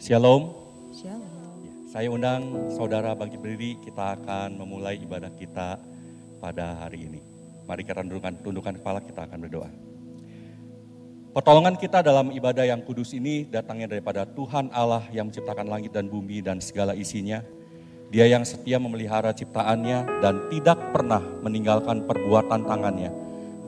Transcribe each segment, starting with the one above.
Shalom. Shalom. Saya undang saudara bagi berdiri, kita akan memulai ibadah kita pada hari ini. Mari kita tundukkan kepala, kita akan berdoa. Pertolongan kita dalam ibadah yang kudus ini datangnya daripada Tuhan Allah yang menciptakan langit dan bumi dan segala isinya. Dia yang setia memelihara ciptaannya dan tidak pernah meninggalkan perbuatan tangannya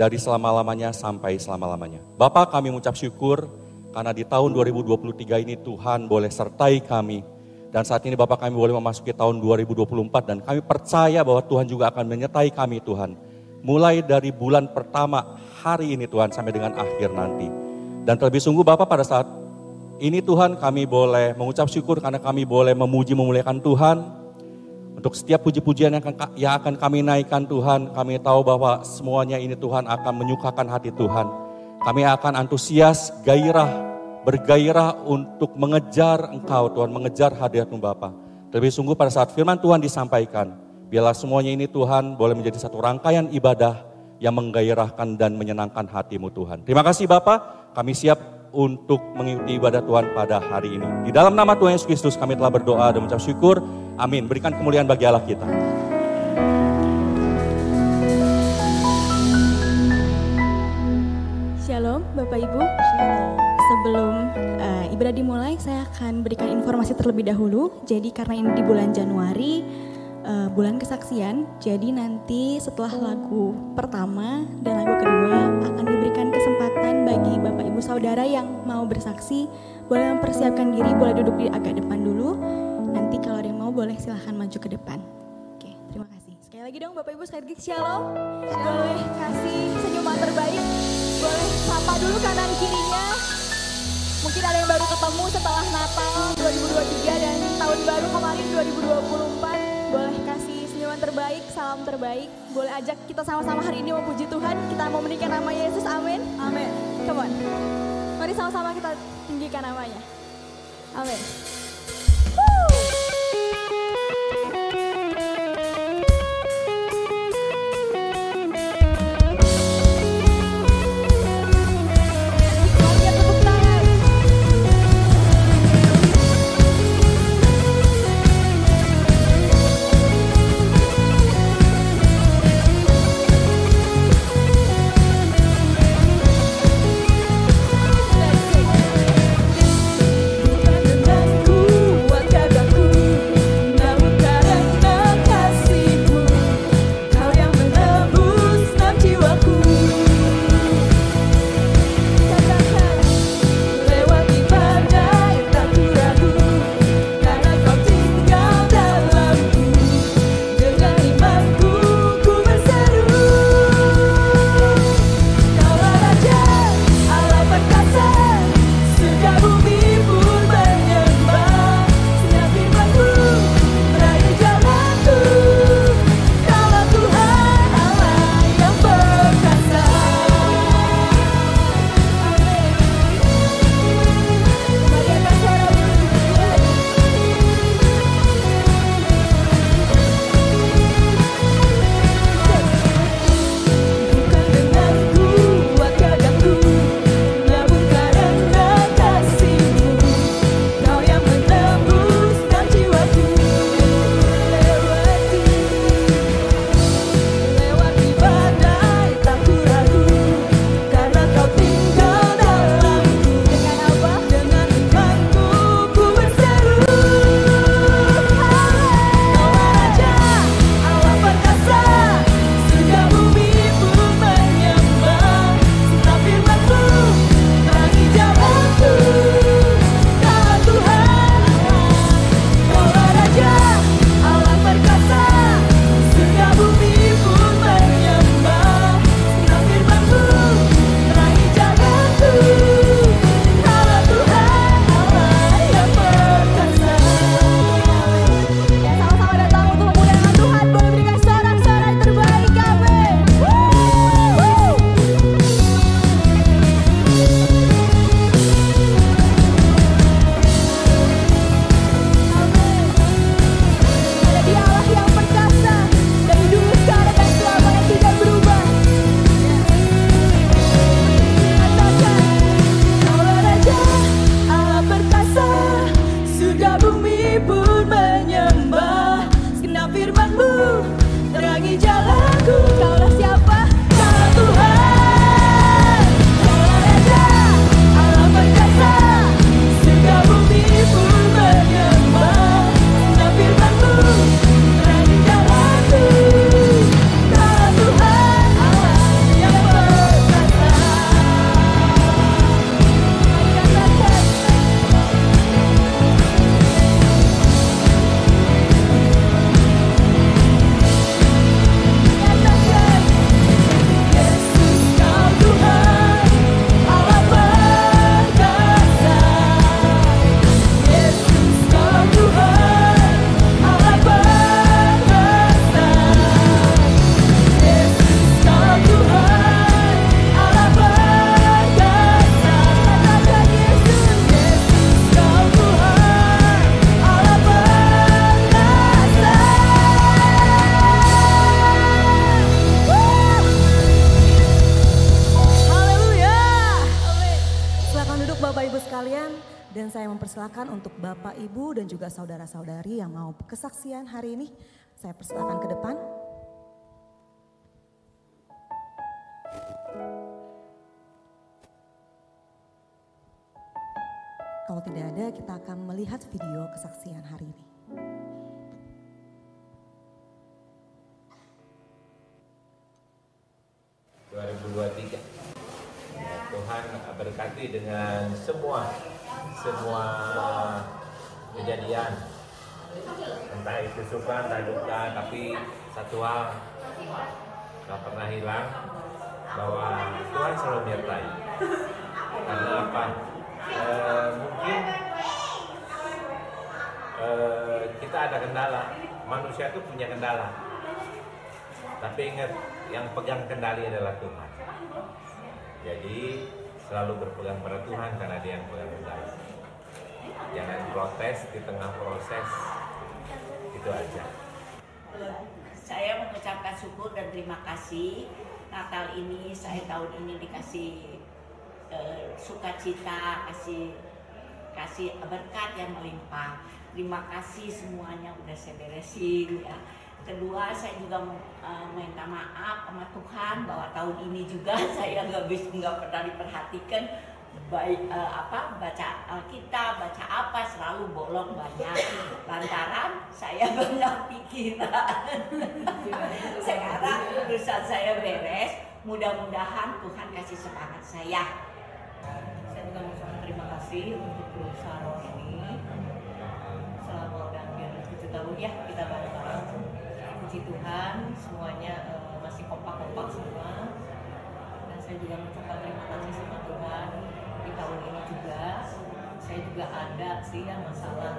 dari selama-lamanya sampai selama-lamanya. Bapa, kami mengucap syukur karena di tahun 2023 ini Tuhan boleh sertai kami. Dan saat ini Bapak kami boleh memasuki tahun 2024 dan kami percaya bahwa Tuhan juga akan menyertai kami Tuhan. Mulai dari bulan pertama hari ini Tuhan sampai dengan akhir nanti. Dan terlebih sungguh Bapak pada saat ini Tuhan kami boleh mengucap syukur karena kami boleh memuji memuliakan Tuhan. Untuk setiap puji-pujian yang akan kami naikkan Tuhan, kami tahu bahwa semuanya ini Tuhan akan menyukakan hati Tuhan. Kami akan antusias, bergairah untuk mengejar Engkau Tuhan, mengejar hadirat-Mu Bapa. Terlebih sungguh pada saat firman Tuhan disampaikan, biarlah semuanya ini Tuhan boleh menjadi satu rangkaian ibadah yang menggairahkan dan menyenangkan hati-Mu Tuhan. Terima kasih Bapa, kami siap untuk mengikuti ibadah Tuhan pada hari ini. Di dalam nama Tuhan Yesus Kristus kami telah berdoa dan mengucap syukur. Amin. Berikan kemuliaan bagi Allah kita. Shalom Bapak Ibu. Shalom. Sebelum ibadah dimulai, saya akan berikan informasi terlebih dahulu. Jadi karena ini di bulan Januari, bulan kesaksian, jadi nanti setelah lagu pertama dan lagu kedua akan diberikan kesempatan bagi Bapak Ibu Saudara yang mau bersaksi, boleh mempersiapkan diri, boleh duduk di agak depan dulu. Nanti kalau ada yang mau boleh silahkan maju ke depan. Oke, terima kasih. Sekali lagi dong Bapak Ibu, sekali lagi shalom. Boleh kasih senyuman terbaik. Boleh sapa dulu kanan kirinya. Mungkin ada yang baru ketemu setelah Natal 2023 dan tahun baru kemarin 2024. Boleh kasih senyuman terbaik, salam terbaik. Boleh ajak kita sama-sama hari ini memuji Tuhan. Kita mau meninggikan nama Yesus, amin. Amin. Come on. Mari sama-sama kita tinggikan namanya. Amin. Ku terang di jalanku. Kaulah siapa? Kaulah Tuhan, Kaulah Raja, Allah perkasa. Surga bumi pun bergembang. Sudah firman-Mu terang di jalanku. Kaulah Tuhan, Allah yang perkasa. Dan saya mempersilakan untuk Bapak, Ibu, dan juga saudara-saudari yang mau kesaksian hari ini. Saya persilakan ke depan. Kalau tidak ada, kita akan melihat video kesaksian hari ini. Tuhan berkati dengan semua kejadian, entah itu suka entah duka, tapi satu hal gak pernah hilang, bahwa Tuhan selalu menyertai. Karena apa? Mungkin kita ada kendala, manusia itu punya kendala, tapi ingat yang pegang kendali adalah Tuhan. Jadi selalu berpegang pada Tuhan karena Dia yang pegang kendali. Jangan protes di tengah proses, itu aja. Saya mengucapkan syukur dan terima kasih. Natal ini, saya tahun ini dikasih sukacita, kasih berkat yang melimpah. Terima kasih semuanya udah saya beresin ya. Kedua, saya juga minta maaf sama Tuhan bahwa tahun ini juga saya nggak pernah diperhatikan baik baca Alkitab, baca apa selalu bolong banyak lantaran saya banyak pikiran. Sekarang urusan saya beres, mudah-mudahan Tuhan kasih semangat saya. Saya juga mengucapkan terima kasih untuk perusahaan ini selama udah hampir 7 tahun ya kita bareng-bareng. Puji Tuhan semuanya masih kompak-kompak semua, dan saya juga mengucapkan terima kasih sama Tuhan di tahun ini juga. Saya juga ada sih ya masalah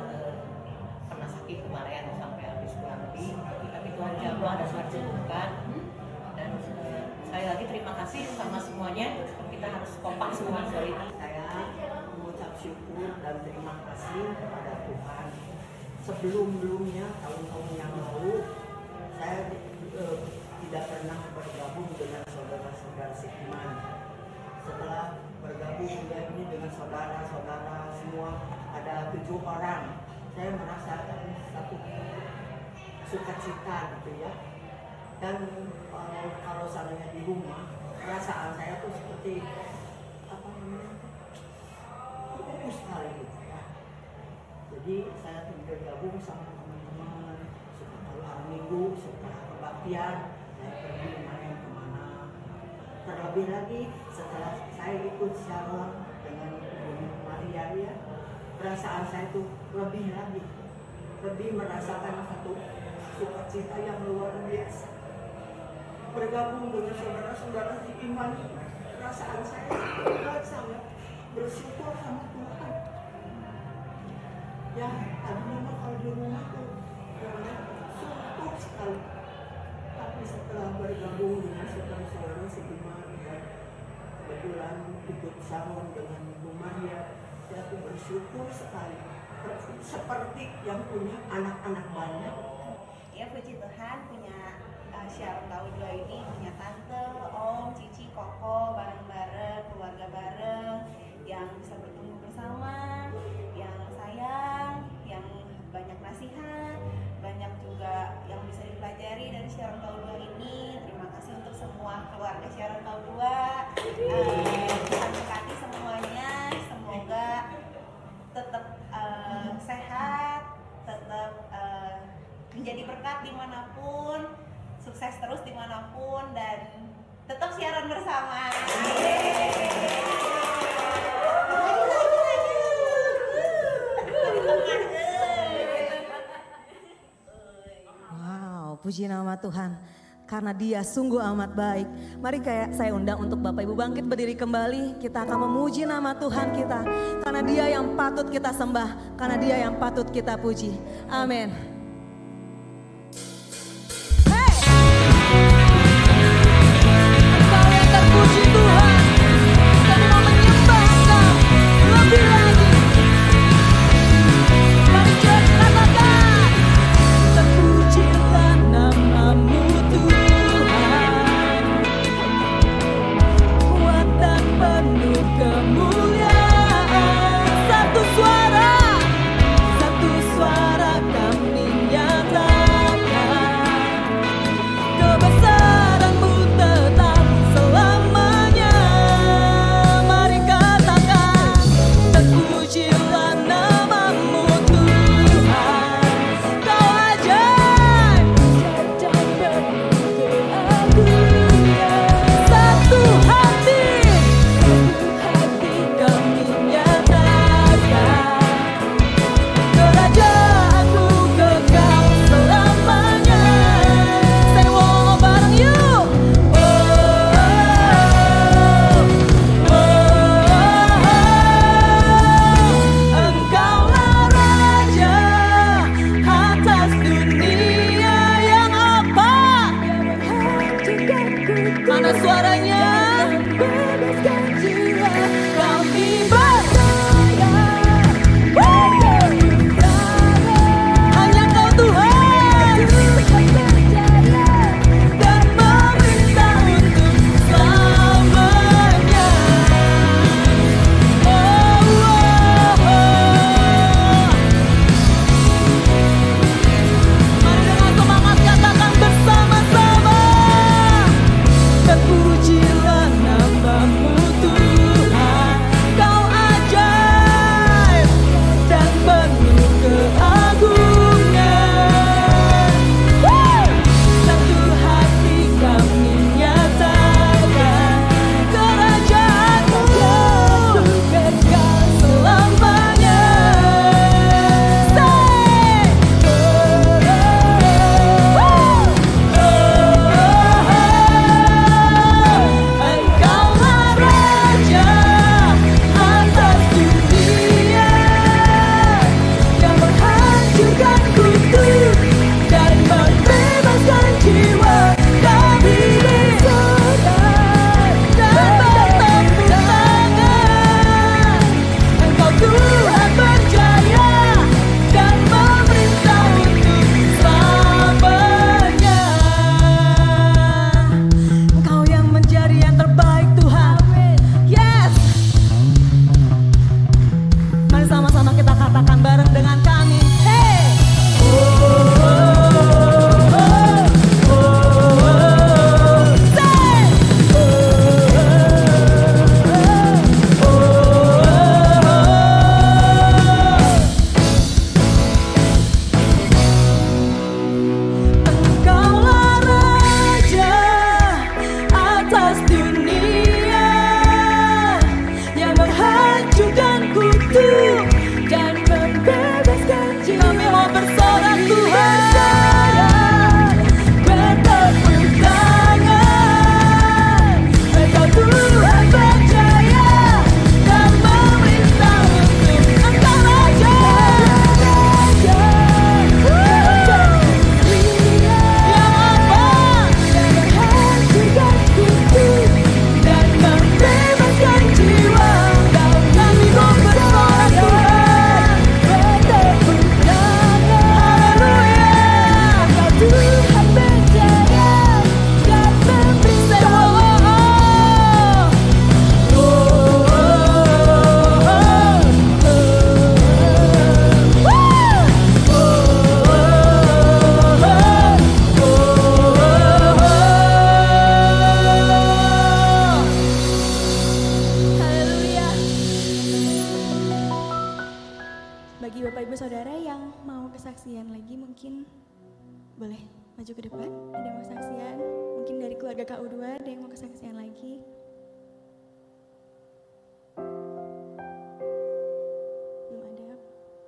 pernah sakit kemarin sampai habis bulan lebih, tapi Tuhan jaga dan Tuhan sembuhkan. Dan sekali lagi terima kasih sama semuanya, kita harus kompak semua soal ini. Saya mengucap syukur dan terima kasih kepada Tuhan. Sebelum-belumnya tahun-tahun yang lalu saya tidak pernah bergabung dengan saudara-saudara seiman. Setelah bergabung ini dengan saudara-saudara semua, ada 7 orang, saya merasakan satu sukacita gitu ya. Dan kalau seandainya di rumah, perasaan saya tuh seperti apa namanya, fokus sekali gitu ya. Jadi saya bergabung sama teman-teman. Hari Minggu setelah kebaktian saya pergi main kemana. Terlebih lagi setelah saya ikut shalom dengan Ibu Maria ya, perasaan saya itu lebih merasakan satu sukacita yang luar biasa. Bergabung dengan saudara-saudara di iman, perasaan saya sangat bersyukur sama Tuhan. Ya, tadinya kalau di rumah tuh syukur sekali, tapi setelah bergabung dengan saudara-saudara seiman dan kebetulan ikut salon dengan Ibu Maria, saya tuh bersyukur sekali, seperti yang punya anak-anak banyak. Ya puji Tuhan punya Shalom tahun 2 ini, punya tante, om, cici, koko, bareng-bareng, keluarga bareng, yang bisa bertemu bersama, yang sayang, yang banyak nasihat, banyak juga yang bisa dipelajari dari Shalom tahun 2 ini. tetap sehat, tetap menjadi berkat dimanapun, sukses terus dimanapun, dan tetap siaran bersama. Wow, puji nama Tuhan. Karena dia sungguh amat baik. Mari kayak saya undang untuk Bapak Ibu bangkit berdiri kembali. Kita akan memuji nama Tuhan kita. Karena dia yang patut kita sembah. Karena dia yang patut kita puji. Amin. Kau yang terpuji Tuhan. Kami mau menyembah Kau lebih lagi. Mari kita katakan. Terpujilah nama-Mu Tuhan, kuat dan penuh kemuliaan. Satu suara kami bagi Bapak Ibu Saudara yang mau kesaksian lagi mungkin boleh maju ke depan. Ada yang mau kesaksian, mungkin dari keluarga KU2 ada yang mau kesaksian lagi. Belum ada.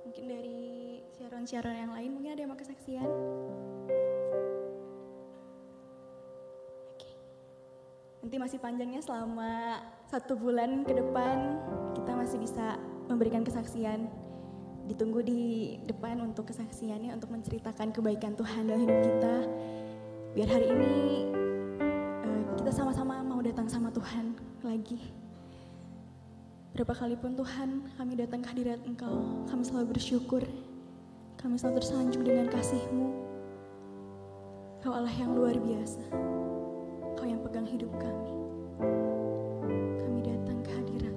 Mungkin dari siaran-siaran yang lain mungkin ada yang mau kesaksian. Oke. Nanti masih panjangnya selama 1 bulan ke depan kita masih bisa memberikan kesaksian. Ditunggu di depan untuk kesaksiannya, untuk menceritakan kebaikan Tuhan dalam hidup kita. Biar hari ini kita sama-sama mau datang sama Tuhan lagi. Berapa kali pun Tuhan kami datang ke hadirat Engkau, kami selalu bersyukur. Kami selalu tersanjung dengan kasih-Mu. Kau Allah yang luar biasa. Kau yang pegang hidup kami. Kami datang ke hadirat.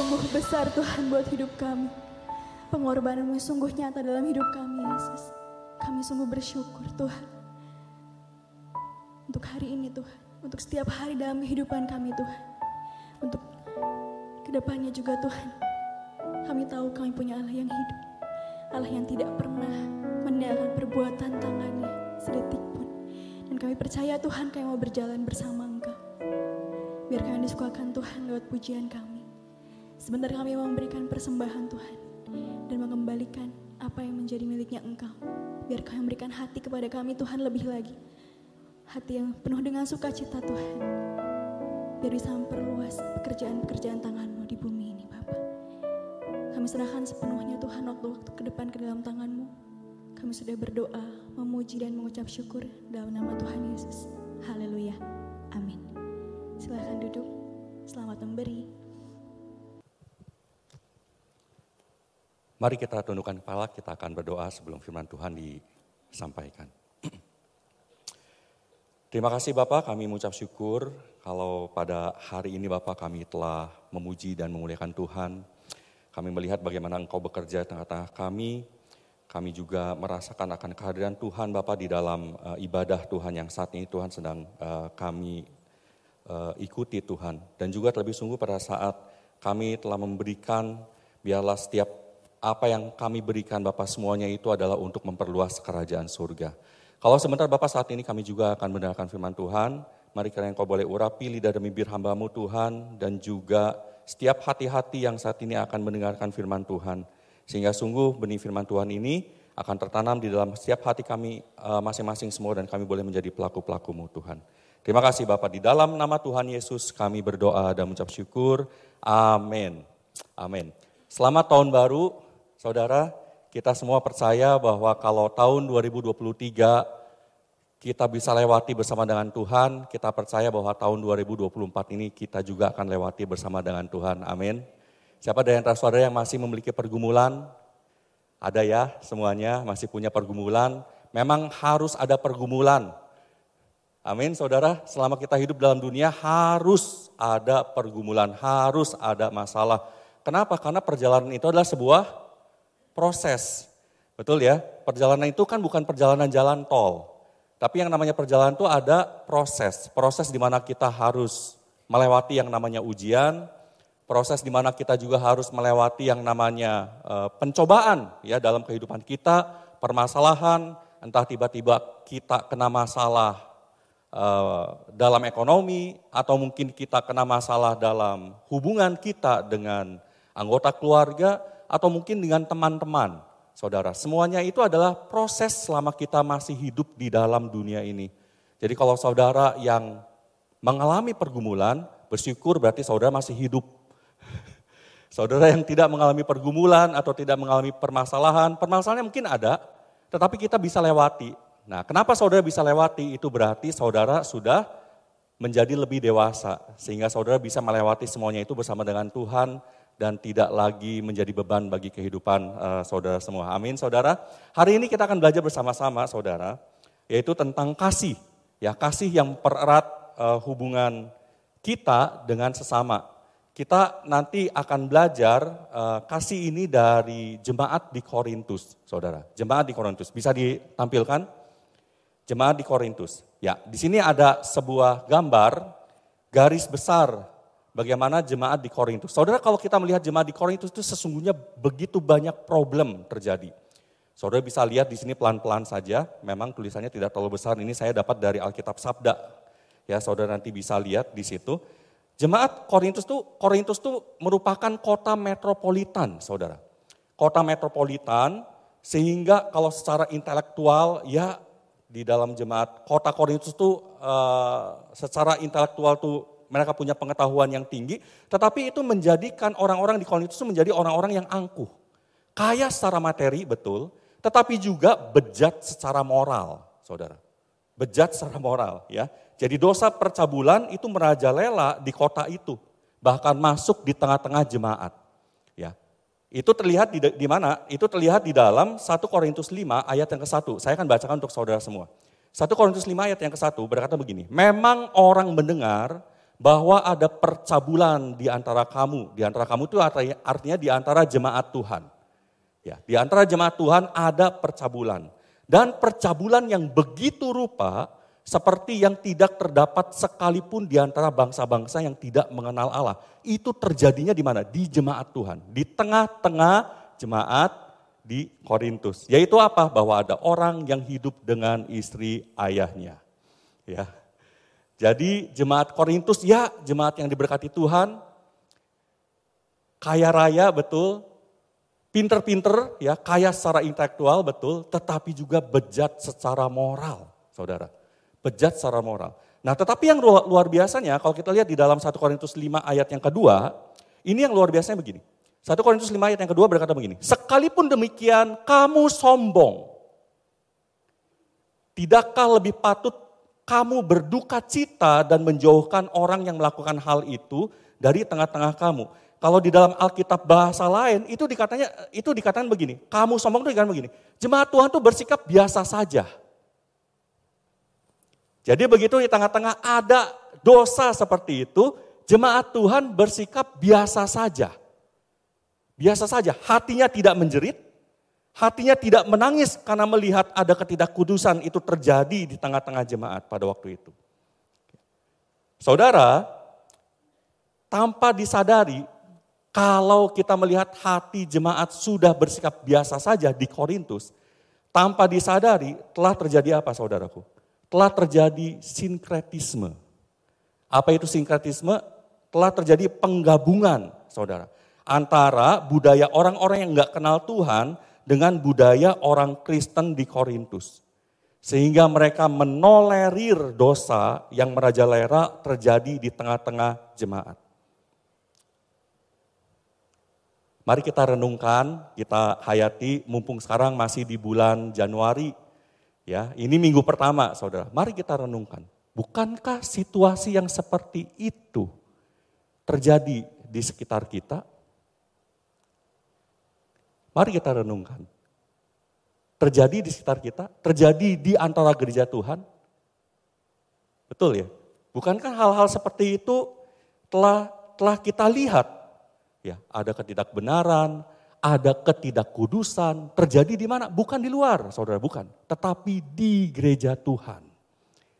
sungguh besar Tuhan buat hidup kami. Pengorbanan-Mu sungguh nyata dalam hidup kami, Yesus. Kami sungguh bersyukur Tuhan. Untuk hari ini Tuhan, untuk setiap hari dalam kehidupan kami Tuhan. Untuk kedepannya juga Tuhan. Kami tahu kami punya Allah yang hidup. Allah yang tidak pernah meninggalkan perbuatan tangannya sedetik pun. Dan kami percaya Tuhan kami mau berjalan bersama Engkau. Biar kami disukakan Tuhan lewat pujian kami. Sebentar kami mau memberikan persembahan Tuhan. Dan mengembalikan apa yang menjadi miliknya Engkau. Biar kami memberikan hati kepada kami Tuhan lebih lagi. Hati yang penuh dengan sukacita Tuhan. Biar bisa memperluas pekerjaan-pekerjaan tangan-Mu di bumi ini Bapa. Kami serahkan sepenuhnya Tuhan waktu-waktu ke depan ke dalam tangan-Mu. Kami sudah berdoa, memuji dan mengucap syukur dalam nama Tuhan Yesus. Haleluya. Amin. Silakan duduk. Selamat memberi. Mari kita tundukkan kepala, kita akan berdoa sebelum firman Tuhan disampaikan. Terima kasih Bapak, kami mengucap syukur kalau pada hari ini Bapak kami telah memuji dan memuliakan Tuhan. Kami melihat bagaimana Engkau bekerja di tengah-tengah kami. Kami juga merasakan akan kehadiran Tuhan Bapak di dalam ibadah Tuhan yang saat ini Tuhan sedang kami ikuti Tuhan. Dan juga terlebih sungguh pada saat kami telah memberikan, biarlah setiap apa yang kami berikan Bapak semuanya itu adalah untuk memperluas kerajaan surga. Kalau sebentar Bapak saat ini kami juga akan mendengarkan firman Tuhan. Mari kiranya Engkau boleh urapi lidah dan bibir hamba-Mu Tuhan. Dan juga setiap hati-hati yang saat ini akan mendengarkan firman Tuhan. Sehingga sungguh benih firman Tuhan ini akan tertanam di dalam setiap hati kami masing-masing semua. Dan kami boleh menjadi pelaku-pelaku-Mu Tuhan. Terima kasih Bapak, di dalam nama Tuhan Yesus kami berdoa dan mengucap syukur. Amin. Amin. Selamat tahun baru. Saudara, kita semua percaya bahwa kalau tahun 2023 kita bisa lewati bersama dengan Tuhan, kita percaya bahwa tahun 2024 ini kita juga akan lewati bersama dengan Tuhan. Amin. Siapa dari antara saudara yang masih memiliki pergumulan? Ada ya, semuanya masih punya pergumulan. Memang harus ada pergumulan. Amin, saudara. Selama kita hidup dalam dunia harus ada pergumulan, harus ada masalah. Kenapa? Karena perjalanan itu adalah sebuah proses, betul ya? Perjalanan itu kan bukan perjalanan jalan tol, tapi yang namanya perjalanan itu ada proses di mana kita harus melewati yang namanya ujian, proses di mana kita juga harus melewati yang namanya pencobaan ya dalam kehidupan kita, permasalahan, entah tiba-tiba kita kena masalah dalam ekonomi, atau mungkin kita kena masalah dalam hubungan kita dengan anggota keluarga, atau mungkin dengan teman-teman, saudara. Semuanya itu adalah proses selama kita masih hidup di dalam dunia ini. Jadi kalau saudara yang mengalami pergumulan, bersyukur berarti saudara masih hidup. Saudara yang tidak mengalami pergumulan atau tidak mengalami permasalahan mungkin ada, tetapi kita bisa lewati. Nah, kenapa saudara bisa lewati? Itu berarti saudara sudah menjadi lebih dewasa, sehingga saudara bisa melewati semuanya itu bersama dengan Tuhan, dan tidak lagi menjadi beban bagi kehidupan saudara semua. Amin, saudara. Hari ini kita akan belajar bersama-sama, saudara, yaitu tentang kasih. Ya, kasih yang pererat hubungan kita dengan sesama. Kita nanti akan belajar kasih ini dari jemaat di Korintus, saudara. Jemaat di Korintus, bisa ditampilkan? Jemaat di Korintus. Ya, di sini ada sebuah gambar garis besar bagaimana jemaat di Korintus. Saudara, kalau kita melihat jemaat di Korintus itu sesungguhnya begitu banyak problem terjadi. Saudara bisa lihat di sini pelan-pelan saja, memang tulisannya tidak terlalu besar. Ini saya dapat dari Alkitab Sabda. Ya, saudara nanti bisa lihat di situ. Jemaat Korintus tuh merupakan kota metropolitan, saudara. Kota metropolitan, sehingga kalau secara intelektual ya di dalam jemaat kota Korintus tuh secara intelektual tuh mereka punya pengetahuan yang tinggi, tetapi itu menjadikan orang-orang di Korintus itu menjadi orang-orang yang angkuh. Kaya secara materi, betul, tetapi juga bejat secara moral, saudara. Bejat secara moral, ya. Jadi dosa percabulan itu merajalela di kota itu, bahkan masuk di tengah-tengah jemaat. Ya. Itu terlihat di mana? Itu terlihat di dalam 1 Korintus 5 ayat yang ke-1. Saya akan bacakan untuk saudara semua. 1 Korintus 5 ayat yang ke-1 berkata begini, memang orang mendengar bahwa ada percabulan di antara kamu. Di antara kamu itu artinya di antara jemaat Tuhan. Ya, di antara jemaat Tuhan ada percabulan. Dan percabulan yang begitu rupa seperti yang tidak terdapat sekalipun di antara bangsa-bangsa yang tidak mengenal Allah. Itu terjadinya di mana? Di jemaat Tuhan. Di tengah-tengah jemaat di Korintus. Yaitu apa? Bahwa ada orang yang hidup dengan istri ayahnya. Ya. Jadi jemaat Korintus, ya jemaat yang diberkati Tuhan, kaya raya betul, pinter-pinter, ya kaya secara intelektual betul, tetapi juga bejat secara moral, saudara. Bejat secara moral. Nah tetapi yang luar biasanya, kalau kita lihat di dalam 1 Korintus 5 ayat yang kedua, ini yang luar biasanya begini. 1 Korintus 5 ayat yang kedua berkata begini, sekalipun demikian kamu sombong, tidakkah lebih patut kamu berduka cita dan menjauhkan orang yang melakukan hal itu dari tengah-tengah kamu. Kalau di dalam Alkitab bahasa lain itu dikatakan begini. Kamu sombong itu dikatakan begini. Jemaat Tuhan itu bersikap biasa saja. Jadi begitu di tengah-tengah ada dosa seperti itu, jemaat Tuhan bersikap biasa saja. Biasa saja, hatinya tidak menjerit. Hatinya tidak menangis karena melihat ada ketidakkudusan itu terjadi di tengah-tengah jemaat pada waktu itu. Saudara, tanpa disadari, kalau kita melihat hati jemaat sudah bersikap biasa saja di Korintus, tanpa disadari telah terjadi apa saudaraku? Telah terjadi sinkretisme. Apa itu sinkretisme? Telah terjadi penggabungan saudara. Antara budaya orang-orang yang enggak kenal Tuhan dengan budaya orang Kristen di Korintus. Sehingga mereka menolerir dosa yang merajalela terjadi di tengah-tengah jemaat. Mari kita renungkan, kita hayati, mumpung sekarang masih di bulan Januari. Ya, ini minggu pertama saudara, mari kita renungkan. Bukankah situasi yang seperti itu terjadi di sekitar kita? Mari kita renungkan. Terjadi di sekitar kita, terjadi di antara gereja Tuhan. Betul ya? Bukankah hal-hal seperti itu telah kita lihat? Ya, ada ketidakbenaran, ada ketidakkudusan, terjadi di mana? Bukan di luar, saudara, bukan. Tetapi di gereja Tuhan.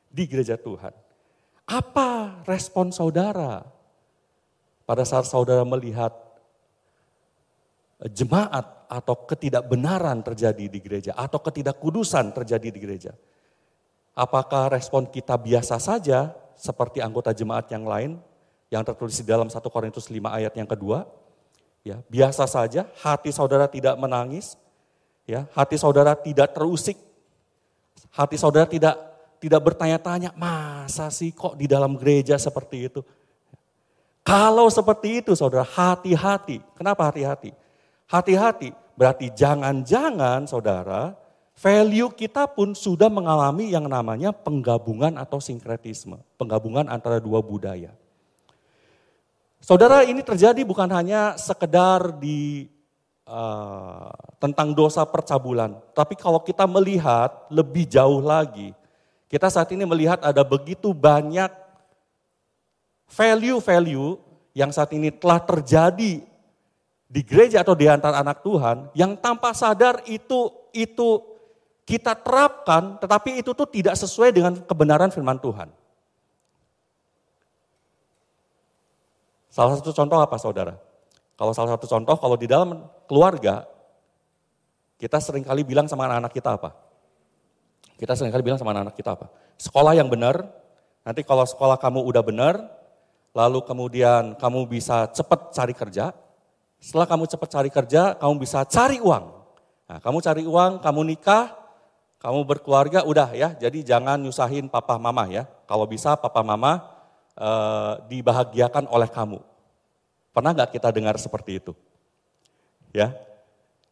Di gereja Tuhan. Apa respon saudara pada saat saudara melihat jemaat atau ketidakbenaran terjadi di gereja atau ketidakkudusan terjadi di gereja? Apakah respon kita biasa saja seperti anggota jemaat yang lain yang tertulis di dalam 1 Korintus 5 ayat yang kedua? Ya, biasa saja, hati saudara tidak menangis, ya, hati saudara tidak terusik, hati saudara tidak bertanya-tanya, masa sih kok di dalam gereja seperti itu? Kalau seperti itu saudara, hati-hati. Kenapa hati-hati? Hati-hati, berarti jangan-jangan saudara, value kita pun sudah mengalami yang namanya penggabungan atau sinkretisme. Penggabungan antara dua budaya. Saudara, ini terjadi bukan hanya sekedar tentang dosa percabulan. Tapi kalau kita melihat lebih jauh lagi, kita saat ini melihat ada begitu banyak value-value yang saat ini telah terjadi di gereja atau di antara anak Tuhan yang tanpa sadar itu kita terapkan, tetapi itu tuh tidak sesuai dengan kebenaran firman Tuhan. Salah satu contoh apa saudara? Kalau di dalam keluarga, kita seringkali bilang sama anak-anak kita apa? Sekolah yang benar, nanti kalau sekolah kamu udah benar, lalu kemudian kamu bisa cepat cari kerja. Setelah kamu cepat cari kerja, kamu bisa cari uang. Nah, kamu cari uang, kamu nikah, kamu berkeluarga, udah ya. Jadi jangan nyusahin papa mama ya. Kalau bisa papa mama dibahagiakan oleh kamu. Pernah nggak kita dengar seperti itu? Ya,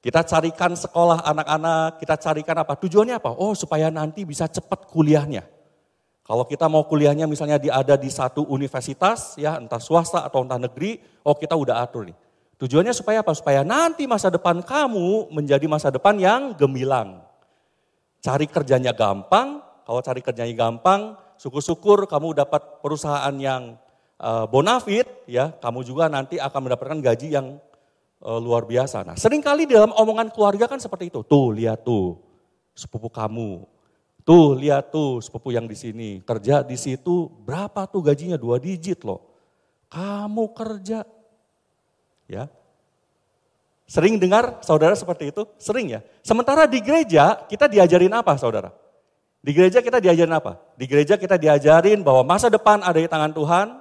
kita carikan sekolah anak-anak, kita carikan apa? Tujuannya apa? Oh, supaya nanti bisa cepat kuliahnya. Kalau kita mau kuliahnya misalnya ada di satu universitas, ya entah swasta atau entah negeri, oh kita udah atur nih. Tujuannya supaya apa? Supaya nanti masa depan kamu menjadi masa depan yang gemilang. Cari kerjanya gampang, kalau cari kerjanya gampang, syukur-syukur kamu dapat perusahaan yang bonafit, ya, kamu juga nanti akan mendapatkan gaji yang luar biasa. Nah, seringkali di dalam omongan keluarga kan seperti itu. Tuh, lihat tuh, sepupu kamu. Tuh, lihat tuh, sepupu yang di sini. Kerja di situ, berapa tuh gajinya? 2 digit loh. Kamu kerja. Ya. Sering dengar saudara seperti itu? Sering ya. Sementara di gereja kita diajarin apa saudara? Di gereja kita diajarin apa? Di gereja kita diajarin bahwa masa depan ada di tangan Tuhan.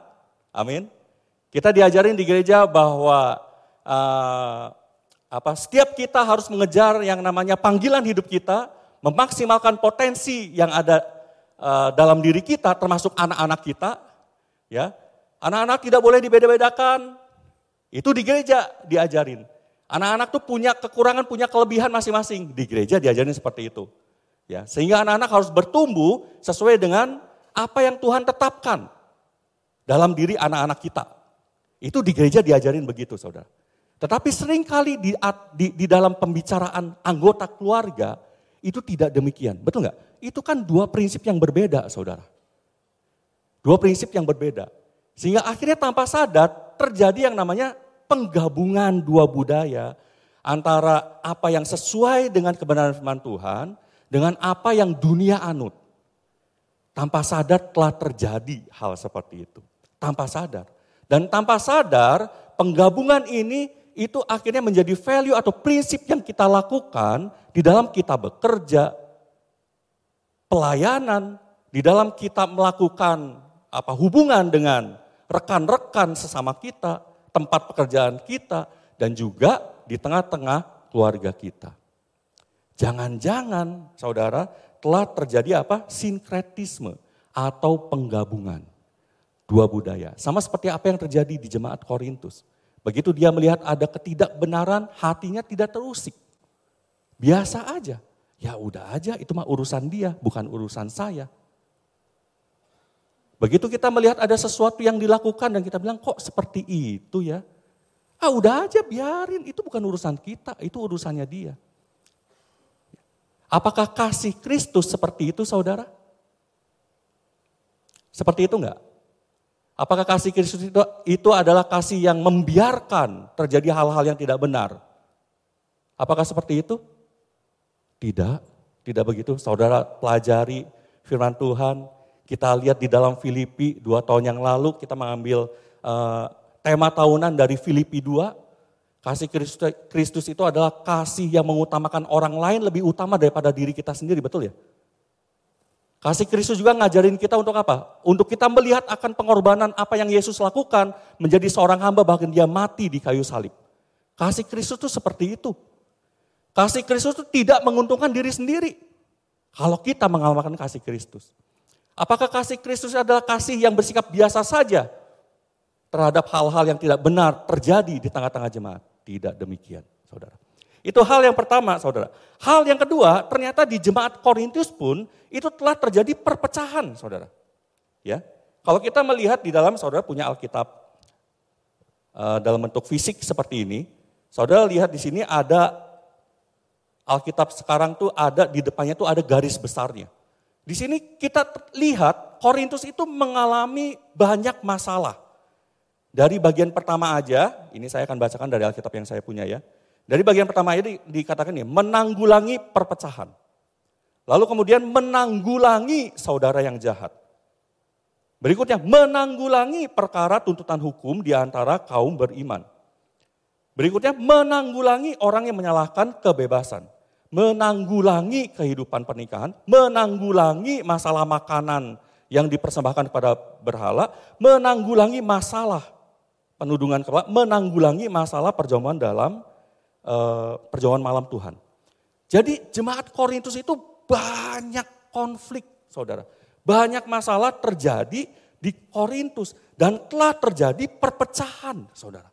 Amin. Kita diajarin di gereja bahwa setiap kita harus mengejar yang namanya panggilan hidup kita, memaksimalkan potensi yang ada dalam diri kita, termasuk anak-anak kita. Ya, anak-anak tidak boleh dibeda-bedakan. Itu di gereja diajarin. Anak-anak tuh punya kekurangan, punya kelebihan masing-masing. Di gereja diajarin seperti itu. Ya, sehingga anak-anak harus bertumbuh sesuai dengan apa yang Tuhan tetapkan dalam diri anak-anak kita. Itu di gereja diajarin begitu, saudara. Tetapi seringkali di dalam pembicaraan anggota keluarga itu tidak demikian. Betul nggak? Itu kan 2 prinsip yang berbeda, saudara. 2 prinsip yang berbeda. Sehingga akhirnya tanpa sadar terjadi yang namanya penggabungan 2 budaya antara apa yang sesuai dengan kebenaran firman Tuhan dengan apa yang dunia anut. Tanpa sadar telah terjadi hal seperti itu. Tanpa sadar. Dan tanpa sadar penggabungan ini itu akhirnya menjadi value atau prinsip yang kita lakukan di dalam kita bekerja, pelayanan, di dalam kita melakukan hubungan dengan rekan-rekan sesama kita, tempat pekerjaan kita, dan juga di tengah-tengah keluarga kita. Jangan-jangan saudara telah terjadi sinkretisme atau penggabungan 2 budaya. Sama seperti apa yang terjadi di jemaat Korintus. Begitu dia melihat ada ketidakbenaran, hatinya tidak terusik. Biasa aja, ya udah aja itu mah urusan dia, bukan urusan saya. Begitu kita melihat ada sesuatu yang dilakukan dan kita bilang kok seperti itu ya. Udah aja biarin, itu bukan urusan kita, itu urusannya dia. Apakah kasih Kristus seperti itu saudara? Seperti itu enggak? Apakah kasih Kristus itu adalah kasih yang membiarkan terjadi hal-hal yang tidak benar? Apakah seperti itu? Tidak, tidak begitu. Saudara pelajari firman Tuhan. Kita lihat di dalam Filipi 2 tahun yang lalu kita mengambil tema tahunan dari Filipi 2. Kasih Kristus itu adalah kasih yang mengutamakan orang lain lebih utama daripada diri kita sendiri, betul ya? Kasih Kristus juga ngajarin kita untuk apa? Untuk kita melihat akan pengorbanan apa yang Yesus lakukan menjadi seorang hamba bahkan dia mati di kayu salib. Kasih Kristus itu seperti itu. Kasih Kristus itu tidak menguntungkan diri sendiri. Kalau kita mengamalkan kasih Kristus. Apakah kasih Kristus adalah kasih yang bersikap biasa saja terhadap hal-hal yang tidak benar terjadi di tengah-tengah jemaat? Tidak demikian, saudara. Itu hal yang pertama, saudara. Hal yang kedua, ternyata di jemaat Korintus pun itu telah terjadi perpecahan, saudara. Ya, kalau kita melihat di dalam, saudara punya Alkitab dalam bentuk fisik seperti ini, saudara lihat di sini ada Alkitab sekarang tuh ada di depannya tuh ada garis besarnya. Di sini kita lihat Korintus itu mengalami banyak masalah. Dari bagian pertama aja, ini saya akan bacakan dari Alkitab yang saya punya ya. Dari bagian pertama ini dikatakan nih, menanggulangi perpecahan. Lalu kemudian menanggulangi saudara yang jahat. Berikutnya, menanggulangi perkara tuntutan hukum di antara kaum beriman. Berikutnya, menanggulangi orang yang menyalahkan kebebasan. Menanggulangi kehidupan pernikahan. Menanggulangi masalah makanan yang dipersembahkan kepada berhala. Menanggulangi masalah penudungan kepala. Menanggulangi masalah perjamuan dalam perjamuan malam Tuhan. Jadi jemaat Korintus itu banyak konflik, saudara. Banyak masalah terjadi di Korintus dan telah terjadi perpecahan, saudara.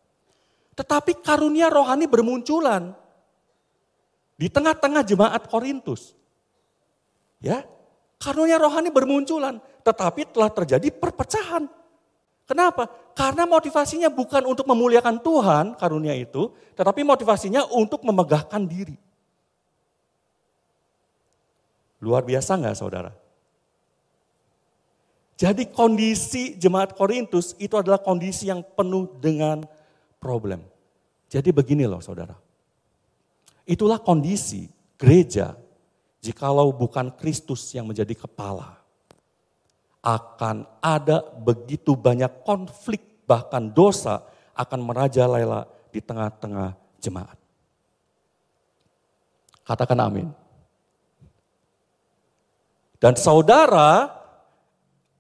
Tetapi karunia rohani bermunculan di tengah-tengah jemaat Korintus. Ya, karunia rohani bermunculan, tetapi telah terjadi perpecahan. Kenapa? Karena motivasinya bukan untuk memuliakan Tuhan, karunia itu, tetapi motivasinya untuk memegahkan diri. Luar biasa enggak, saudara? Jadi kondisi jemaat Korintus itu adalah kondisi yang penuh dengan problem. Jadi begini loh saudara. Itulah kondisi gereja jikalau bukan Kristus yang menjadi kepala. Akan ada begitu banyak konflik bahkan dosa akan merajalela di tengah-tengah jemaat. Katakan amin. Dan saudara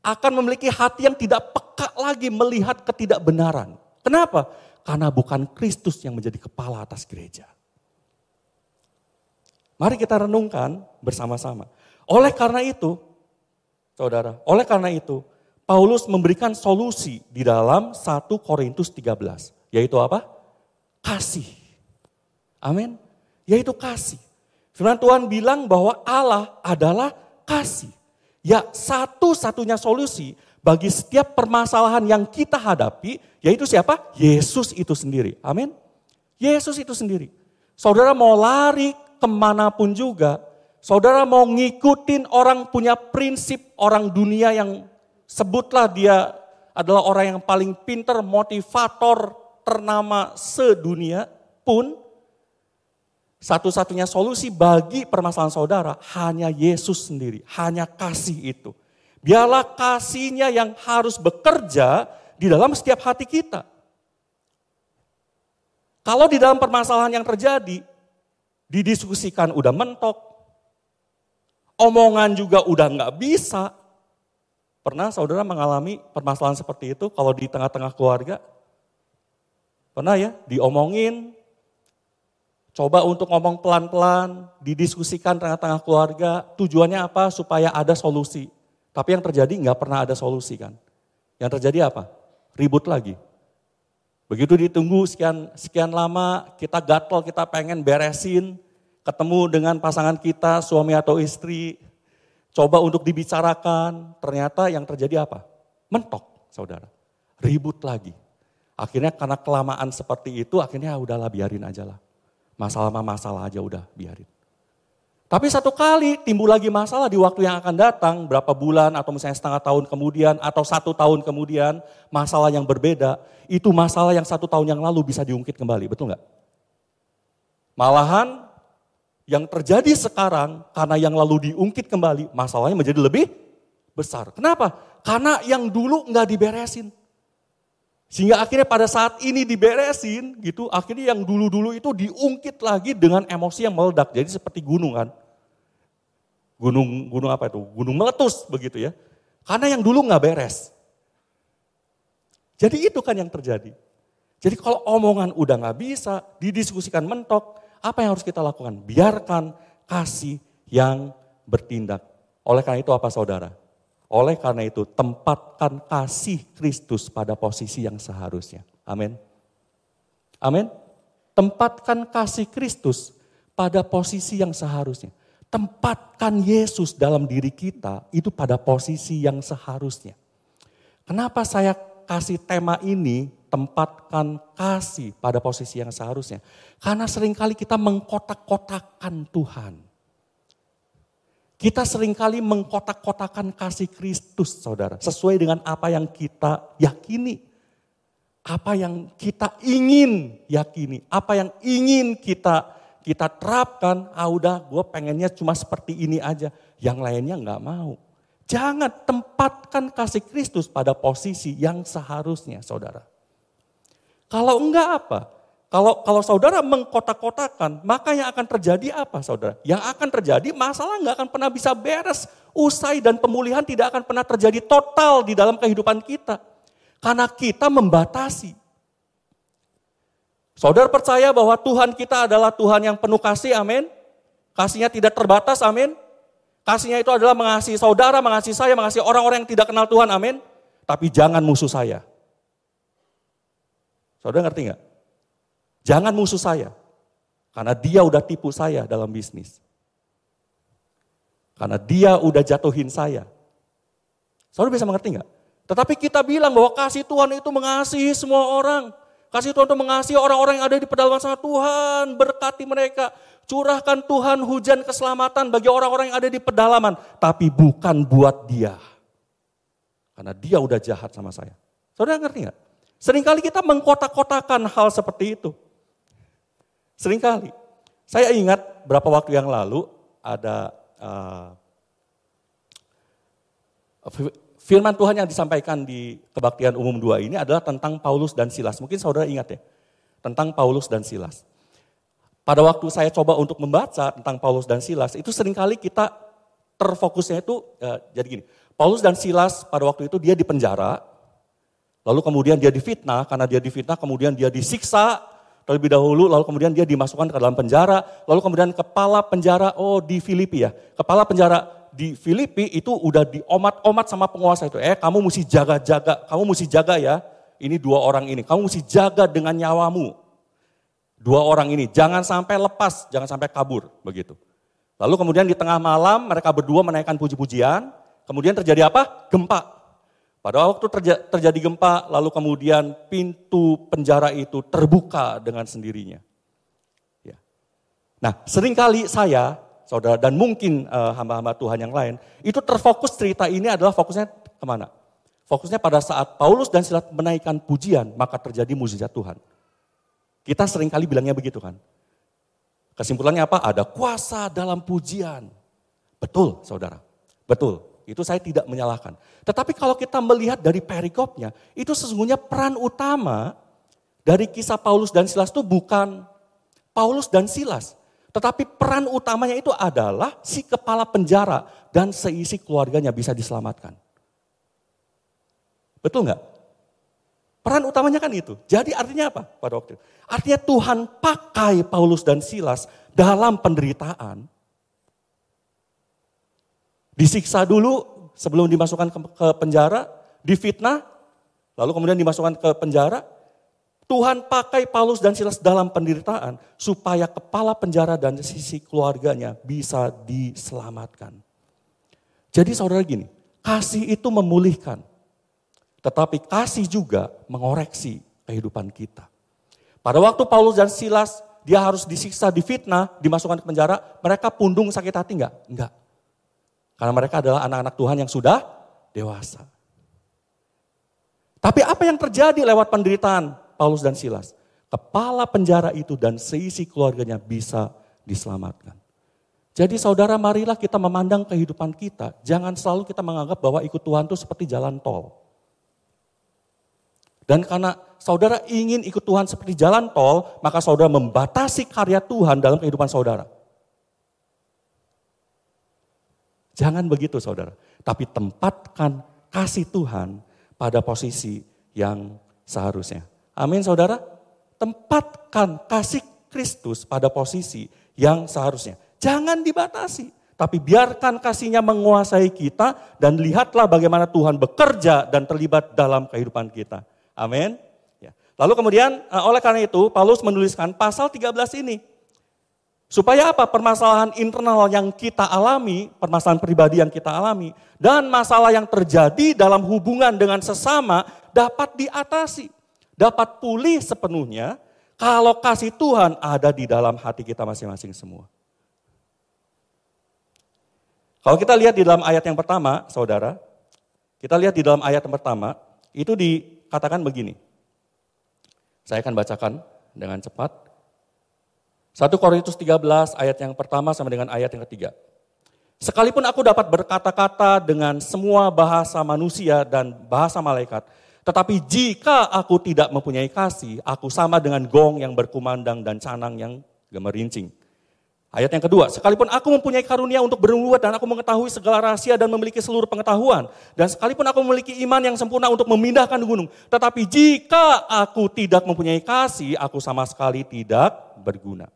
akan memiliki hati yang tidak peka lagi melihat ketidakbenaran. Kenapa? Karena bukan Kristus yang menjadi kepala atas gereja. Mari kita renungkan bersama-sama. Oleh karena itu, saudara, Paulus memberikan solusi di dalam 1 Korintus 13. Yaitu apa? Kasih. Amin. Yaitu kasih. Firman Tuhan bilang bahwa Allah adalah kasih. Ya, satu-satunya solusi bagi setiap permasalahan yang kita hadapi, yaitu siapa? Yesus itu sendiri. Amin. Yesus itu sendiri. Saudara mau lari kemanapun juga, saudara mau ngikutin orang punya prinsip, orang dunia yang sebutlah dia adalah orang yang paling pintar, motivator ternama sedunia pun, satu-satunya solusi bagi permasalahan saudara hanya Yesus sendiri, hanya kasih itu. Biarlah kasihnya yang harus bekerja di dalam setiap hati kita. Kalau di dalam permasalahan yang terjadi, didiskusikan udah mentok, omongan juga udah nggak bisa. Pernah saudara mengalami permasalahan seperti itu kalau di tengah-tengah keluarga? Pernah ya, diomongin, coba untuk ngomong pelan-pelan, didiskusikan tengah-tengah keluarga, tujuannya apa? Supaya ada solusi. Tapi yang terjadi nggak pernah ada solusi kan. Yang terjadi apa? Ribut lagi. Begitu ditunggu sekian lama, kita gatel, kita pengen beresin, ketemu dengan pasangan kita, suami atau istri, coba untuk dibicarakan, ternyata yang terjadi apa? Mentok, saudara. Ribut lagi. Akhirnya karena kelamaan seperti itu, akhirnya udahlah biarin aja lah. Masalah aja udah biarin. Tapi satu kali timbul lagi masalah di waktu yang akan datang, berapa bulan atau misalnya setengah tahun kemudian atau 1 tahun kemudian, masalah yang berbeda, itu masalah yang 1 tahun yang lalu bisa diungkit kembali, betul nggak? Malahan yang terjadi sekarang karena yang lalu diungkit kembali, masalahnya menjadi lebih besar. Kenapa? Karena yang dulu nggak diberesin. Sehingga akhirnya pada saat ini diberesin gitu, akhirnya yang dulu-dulu itu diungkit lagi dengan emosi yang meledak. Jadi seperti gunung kan. Gunung apa itu? Gunung meletus begitu ya. Karena yang dulu nggak beres. Jadi itu kan yang terjadi. Jadi kalau omongan udah nggak bisa, didiskusikan mentok, apa yang harus kita lakukan? Biarkan kasih yang bertindak. Oleh karena itu apa saudara? Oleh karena itu, tempatkan kasih Kristus pada posisi yang seharusnya. Amin. Amin. Tempatkan kasih Kristus pada posisi yang seharusnya. Tempatkan Yesus dalam diri kita itu pada posisi yang seharusnya. Kenapa saya kasih tema ini, tempatkan kasih pada posisi yang seharusnya? Karena seringkali kita mengkotak-kotakan Tuhan. Kita seringkali mengkotak-kotakan kasih Kristus, saudara. Sesuai dengan apa yang kita yakini. Apa yang kita ingin yakini. Apa yang ingin kita terapkan. Udah gue pengennya cuma seperti ini aja. Yang lainnya gak mau. Jangan tempatkan kasih Kristus pada posisi yang seharusnya, saudara. Kalau enggak apa? Kalau saudara mengkotak-kotakan, maka yang akan terjadi apa saudara? Yang akan terjadi masalah nggak akan pernah bisa beres, usai dan pemulihan tidak akan pernah terjadi total di dalam kehidupan kita. Karena kita membatasi. Saudara percaya bahwa Tuhan kita adalah Tuhan yang penuh kasih, amin? Kasihnya tidak terbatas, amin? Kasihnya itu adalah mengasihi saudara, mengasihi saya, mengasihi orang-orang yang tidak kenal Tuhan, amin? Tapi jangan musuh saya. Saudara ngerti nggak? Jangan musuh saya, karena dia udah tipu saya dalam bisnis. Karena dia udah jatuhin saya. Saudara bisa mengerti nggak? Tetapi kita bilang bahwa kasih Tuhan itu mengasihi semua orang. Kasih Tuhan itu mengasihi orang-orang yang ada di pedalaman sana. Tuhan berkati mereka. Curahkan Tuhan hujan keselamatan bagi orang-orang yang ada di pedalaman. Tapi bukan buat dia. Karena dia udah jahat sama saya. Saudara ngerti nggak? Seringkali kita mengkotak-kotakan hal seperti itu. Seringkali. Saya ingat berapa waktu yang lalu ada firman Tuhan yang disampaikan di Kebaktian Umum 2 ini adalah tentang Paulus dan Silas. Mungkin saudara ingat ya, tentang Paulus dan Silas. Pada waktu saya coba untuk membaca tentang Paulus dan Silas, itu seringkali kita terfokusnya itu, jadi gini, Paulus dan Silas pada waktu itu dia di penjara, lalu kemudian dia difitnah, karena dia difitnah kemudian dia disiksa terlebih dahulu, lalu kemudian dia dimasukkan ke dalam penjara, lalu kemudian kepala penjara, di Filipi ya, kepala penjara di Filipi itu udah diomat-omat sama penguasa itu, kamu mesti jaga-jaga, kamu mesti jaga ya, ini 2 orang ini, kamu mesti jaga dengan nyawamu. 2 orang ini, jangan sampai lepas, jangan sampai kabur, begitu. Lalu kemudian di tengah malam mereka berdua menaikkan puji-pujian, kemudian terjadi apa? Gempa. Pada waktu terjadi gempa, lalu kemudian pintu penjara itu terbuka dengan sendirinya. Ya. Nah, seringkali saya, saudara, dan mungkin hamba-hamba Tuhan yang lain, itu terfokus cerita ini adalah fokusnya kemana? Fokusnya pada saat Paulus dan Silas menaikkan pujian, maka terjadi mukjizat Tuhan. Kita seringkali bilangnya begitu kan. Kesimpulannya apa? Ada kuasa dalam pujian. Betul, saudara. Betul. Itu saya tidak menyalahkan. Tetapi kalau kita melihat dari perikopnya, itu sesungguhnya peran utama dari kisah Paulus dan Silas itu bukan Paulus dan Silas. Tetapi peran utamanya itu adalah si kepala penjara dan seisi keluarganya bisa diselamatkan. Betul nggak? Peran utamanya kan itu. Jadi artinya apa pada waktu itu? Artinya Tuhan pakai Paulus dan Silas dalam penderitaan. Disiksa dulu sebelum dimasukkan ke penjara, difitnah, lalu kemudian dimasukkan ke penjara. Tuhan pakai Paulus dan Silas dalam penderitaan supaya kepala penjara dan sisi keluarganya bisa diselamatkan. Jadi saudara gini, kasih itu memulihkan. Tetapi kasih juga mengoreksi kehidupan kita. Pada waktu Paulus dan Silas, dia harus disiksa, difitnah, dimasukkan ke penjara, mereka pundung sakit hati enggak? Enggak. Karena mereka adalah anak-anak Tuhan yang sudah dewasa. Tapi apa yang terjadi lewat penderitaan Paulus dan Silas? Kepala penjara itu dan seisi keluarganya bisa diselamatkan. Jadi saudara, marilah kita memandang kehidupan kita. Jangan selalu kita menganggap bahwa ikut Tuhan itu seperti jalan tol. Dan karena saudara ingin ikut Tuhan seperti jalan tol, maka saudara membatasi karya Tuhan dalam kehidupan saudara. Jangan begitu saudara, tapi tempatkan kasih Tuhan pada posisi yang seharusnya. Amin saudara, tempatkan kasih Kristus pada posisi yang seharusnya. Jangan dibatasi, tapi biarkan kasihnya menguasai kita dan lihatlah bagaimana Tuhan bekerja dan terlibat dalam kehidupan kita. Amin. Ya. Lalu kemudian oleh karena itu Paulus menuliskan pasal 13 ini. Supaya apa? Permasalahan internal yang kita alami, permasalahan pribadi yang kita alami, dan masalah yang terjadi dalam hubungan dengan sesama dapat diatasi. Dapat pulih sepenuhnya kalau kasih Tuhan ada di dalam hati kita masing-masing semua. Kalau kita lihat di dalam ayat yang pertama, saudara, kita lihat di dalam ayat yang pertama, itu dikatakan begini. Saya akan bacakan dengan cepat. 1 Korintus 13 ayat yang pertama sama dengan ayat yang ketiga. Sekalipun aku dapat berkata-kata dengan semua bahasa manusia dan bahasa malaikat, tetapi jika aku tidak mempunyai kasih, aku sama dengan gong yang berkumandang dan canang yang gemerincing. Ayat yang kedua, sekalipun aku mempunyai karunia untuk bernubuat dan aku mengetahui segala rahasia dan memiliki seluruh pengetahuan, dan sekalipun aku memiliki iman yang sempurna untuk memindahkan gunung, tetapi jika aku tidak mempunyai kasih, aku sama sekali tidak berguna.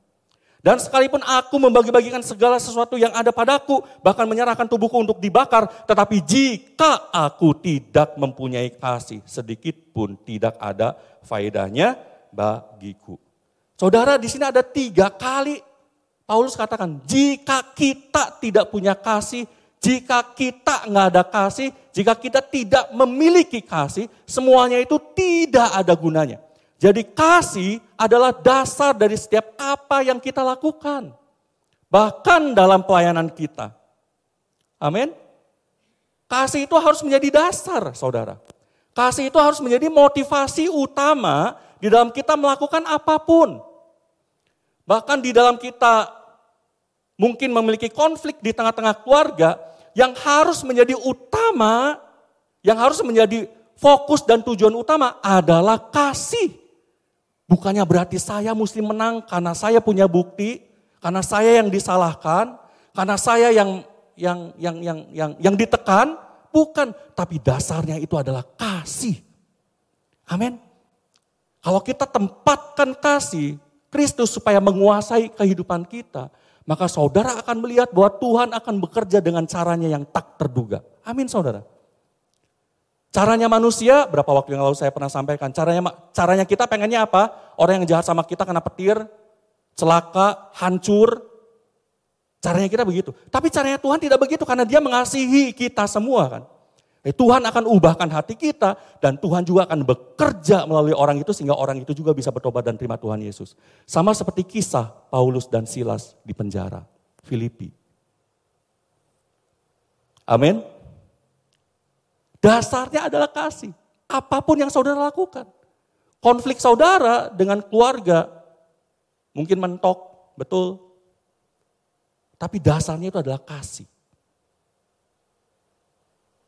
Dan sekalipun aku membagi-bagikan segala sesuatu yang ada padaku, bahkan menyerahkan tubuhku untuk dibakar, tetapi jika aku tidak mempunyai kasih, sedikit pun tidak ada faedahnya bagiku. Saudara, di sini ada 3 kali Paulus katakan, jika kita tidak punya kasih, jika kita nggak ada kasih, jika kita tidak memiliki kasih, semuanya itu tidak ada gunanya. Jadi kasih adalah dasar dari setiap apa yang kita lakukan. Bahkan dalam pelayanan kita. Amin. Kasih itu harus menjadi dasar, saudara. Kasih itu harus menjadi motivasi utama di dalam kita melakukan apapun. Bahkan di dalam kita mungkin memiliki konflik di tengah-tengah keluarga, yang harus menjadi utama, yang harus menjadi fokus dan tujuan utama adalah kasih. Bukannya berarti saya mesti menang karena saya punya bukti, karena saya yang disalahkan, karena saya yang ditekan, bukan. Tapi dasarnya itu adalah kasih. Amin. Kalau kita tempatkan kasih Kristus supaya menguasai kehidupan kita, maka saudara akan melihat bahwa Tuhan akan bekerja dengan caranya yang tak terduga. Amin saudara. Caranya manusia, berapa waktu yang lalu saya pernah sampaikan, caranya kita pengennya apa? Orang yang jahat sama kita kena petir, celaka, hancur. Caranya kita begitu. Tapi caranya Tuhan tidak begitu karena Dia mengasihi kita semua kan. Tuhan akan ubahkan hati kita dan Tuhan juga akan bekerja melalui orang itu sehingga orang itu juga bisa bertobat dan terima Tuhan Yesus. Sama seperti kisah Paulus dan Silas di penjara Filipi. Amin. Dasarnya adalah kasih. Apapun yang saudara lakukan. Konflik saudara dengan keluarga mungkin mentok, betul. Tapi dasarnya itu adalah kasih.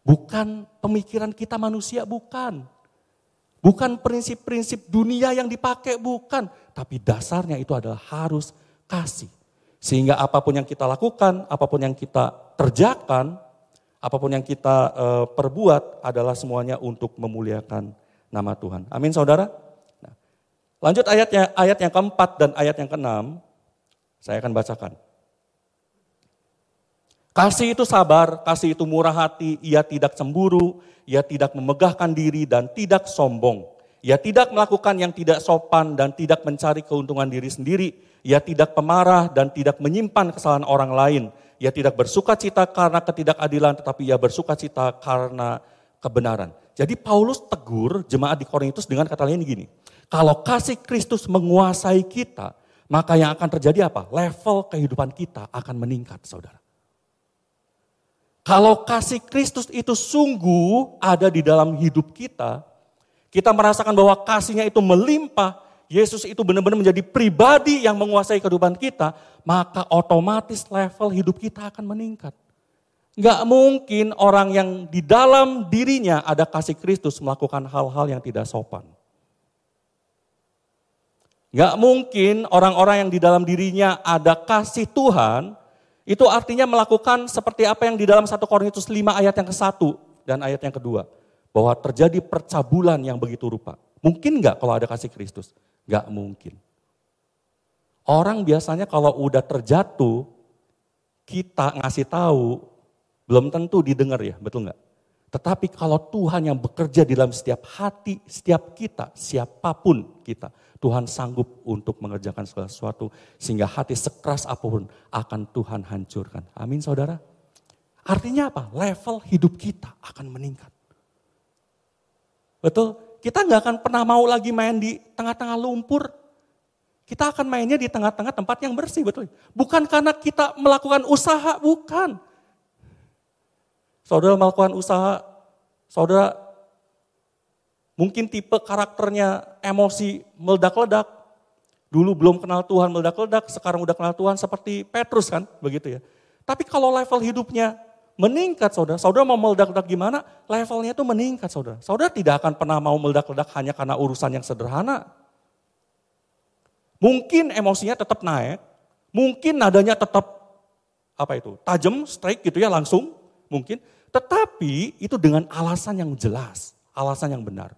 Bukan pemikiran kita manusia, bukan. Bukan prinsip-prinsip dunia yang dipakai, bukan. Tapi dasarnya itu adalah harus kasih. Sehingga apapun yang kita lakukan, apapun yang kita kerjakan, apapun yang kita perbuat adalah semuanya untuk memuliakan nama Tuhan. Amin saudara. Nah, lanjut ayat yang keempat dan ayat yang keenam, saya akan bacakan. Kasih itu sabar, kasih itu murah hati, ia tidak cemburu, ia tidak memegahkan diri dan tidak sombong. Ia tidak melakukan yang tidak sopan dan tidak mencari keuntungan diri sendiri. Ia tidak pemarah dan tidak menyimpan kesalahan orang lain. Ia tidak bersukacita karena ketidakadilan, tetapi ia bersukacita karena kebenaran. Jadi Paulus tegur jemaat di Korintus dengan kata lain gini. Kalau kasih Kristus menguasai kita, maka yang akan terjadi apa? Level kehidupan kita akan meningkat, saudara. Kalau kasih Kristus itu sungguh ada di dalam hidup kita, kita merasakan bahwa kasihnya itu melimpah, Yesus itu benar-benar menjadi pribadi yang menguasai kehidupan kita, maka otomatis level hidup kita akan meningkat. Enggak mungkin orang yang di dalam dirinya ada kasih Kristus melakukan hal-hal yang tidak sopan. Enggak mungkin orang-orang yang di dalam dirinya ada kasih Tuhan, itu artinya melakukan seperti apa yang di dalam 1 Korintus 5 ayat yang ke-1 dan ayat yang kedua. Bahwa terjadi percabulan yang begitu rupa. Mungkin enggak kalau ada kasih Kristus? Enggak mungkin. Orang biasanya kalau udah terjatuh, kita ngasih tahu, belum tentu didengar ya, betul enggak? Tetapi kalau Tuhan yang bekerja di dalam setiap hati, setiap kita, siapapun kita, Tuhan sanggup untuk mengerjakan segala sesuatu sehingga hati sekeras apapun akan Tuhan hancurkan. Amin saudara. Artinya apa? Level hidup kita akan meningkat. Betul? Kita nggak akan pernah mau lagi main di tengah-tengah lumpur. Kita akan mainnya di tengah-tengah tempat yang bersih, betul? Bukan karena kita melakukan usaha, bukan. Saudara melakukan usaha, saudara mungkin tipe karakternya emosi meledak-ledak. Dulu belum kenal Tuhan meledak-ledak, sekarang udah kenal Tuhan seperti Petrus kan, begitu ya. Tapi kalau level hidupnya meningkat saudara mau meledak-ledak gimana? Levelnya itu meningkat saudara. Saudara tidak akan pernah mau meledak-ledak hanya karena urusan yang sederhana. Mungkin emosinya tetap naik, mungkin nadanya tetap tajam, strike gitu ya langsung, mungkin. Tetapi itu dengan alasan yang jelas, alasan yang benar.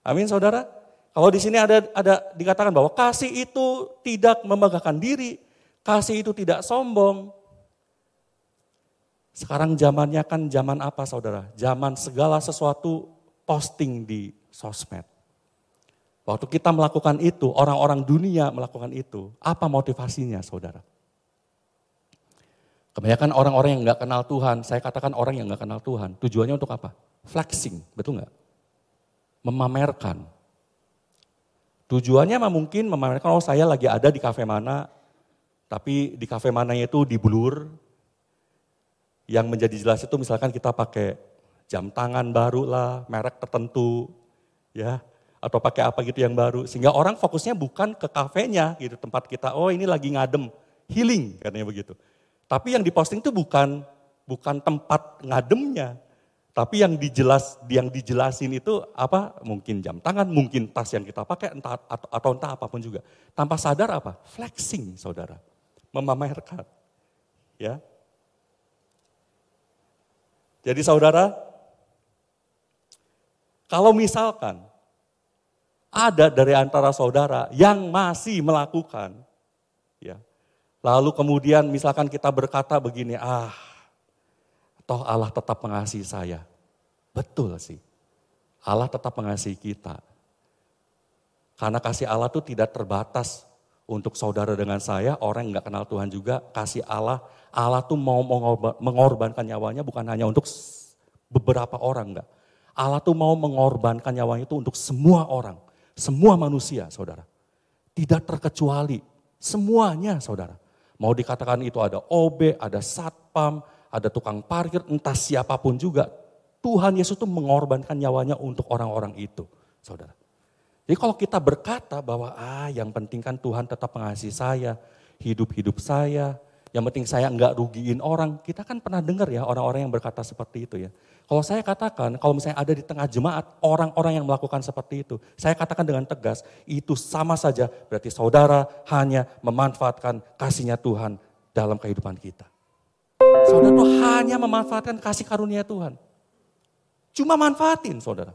Amin saudara. Kalau di sini ada dikatakan bahwa kasih itu tidak memegahkan diri, kasih itu tidak sombong. Sekarang zamannya kan zaman apa saudara? Zaman segala sesuatu posting di sosmed. Waktu kita melakukan itu, orang-orang dunia melakukan itu, apa motivasinya saudara? Kebanyakan orang-orang yang gak kenal Tuhan, saya katakan orang yang gak kenal Tuhan, tujuannya untuk apa? Flexing, betul gak? Memamerkan. Tujuannya mungkin memamerkan, oh saya lagi ada di kafe mana, tapi di kafe mananya itu diblur. Yang menjadi jelas itu misalkan kita pakai jam tangan baru lah, merek tertentu, ya, atau pakai apa gitu yang baru. Sehingga orang fokusnya bukan ke kafenya gitu, tempat kita, oh ini lagi ngadem, healing katanya begitu. Tapi yang diposting itu bukan tempat ngademnya, tapi yang dijelasin itu apa? Mungkin jam tangan, mungkin tas yang kita pakai, atau entah apapun juga. Tanpa sadar apa? Flexing, saudara, memamerkan, ya. Jadi saudara, kalau misalkan ada dari antara saudara yang masih melakukan, ya, lalu kemudian misalkan kita berkata begini, toh Allah tetap mengasihi saya. Betul sih, Allah tetap mengasihi kita. Karena kasih Allah itu tidak terbatas untuk saudara dengan saya, orang yang gak kenal Tuhan juga, kasih Allah tuh mau mengorbankan nyawanya bukan hanya untuk beberapa orang, enggak. Allah tuh mau mengorbankan nyawanya itu untuk semua orang, semua manusia, saudara. Tidak terkecuali, semuanya, saudara. Mau dikatakan itu ada OB, ada satpam, ada tukang parkir, entah siapapun juga. Tuhan Yesus tuh mengorbankan nyawanya untuk orang-orang itu, saudara. Jadi kalau kita berkata bahwa yang penting kan Tuhan tetap mengasihi saya, hidup saya, yang penting saya enggak rugiin orang. Kita kan pernah dengar ya orang-orang yang berkata seperti itu ya. Kalau saya katakan, kalau misalnya ada di tengah jemaat orang-orang yang melakukan seperti itu, saya katakan dengan tegas, itu sama saja berarti saudara hanya memanfaatkan kasihnya Tuhan dalam kehidupan kita. Saudara tuh hanya memanfaatkan kasih karunia Tuhan. Cuma manfaatin, saudara.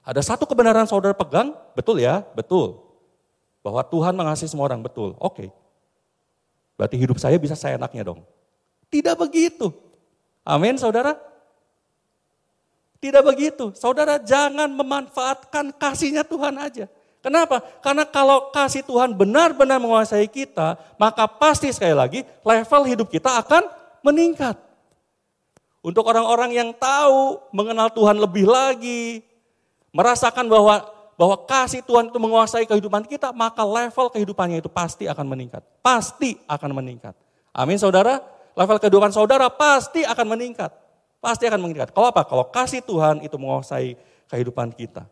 Ada satu kebenaran saudara pegang, betul ya, betul. Bahwa Tuhan mengasihi semua orang, betul, oke. Berarti hidup saya bisa seenaknya dong. Tidak begitu. Amin, saudara. Tidak begitu. Saudara jangan memanfaatkan kasihnya Tuhan aja. Kenapa? Karena kalau kasih Tuhan benar-benar menguasai kita, maka pasti sekali lagi level hidup kita akan meningkat. Untuk orang-orang yang tahu, mengenal Tuhan lebih lagi, merasakan bahwa kasih Tuhan itu menguasai kehidupan kita, maka level kehidupannya itu pasti akan meningkat. Pasti akan meningkat. Amin, saudara. Level kehidupan saudara pasti akan meningkat. Pasti akan meningkat. Kalau apa? Kalau kasih Tuhan itu menguasai kehidupan kita.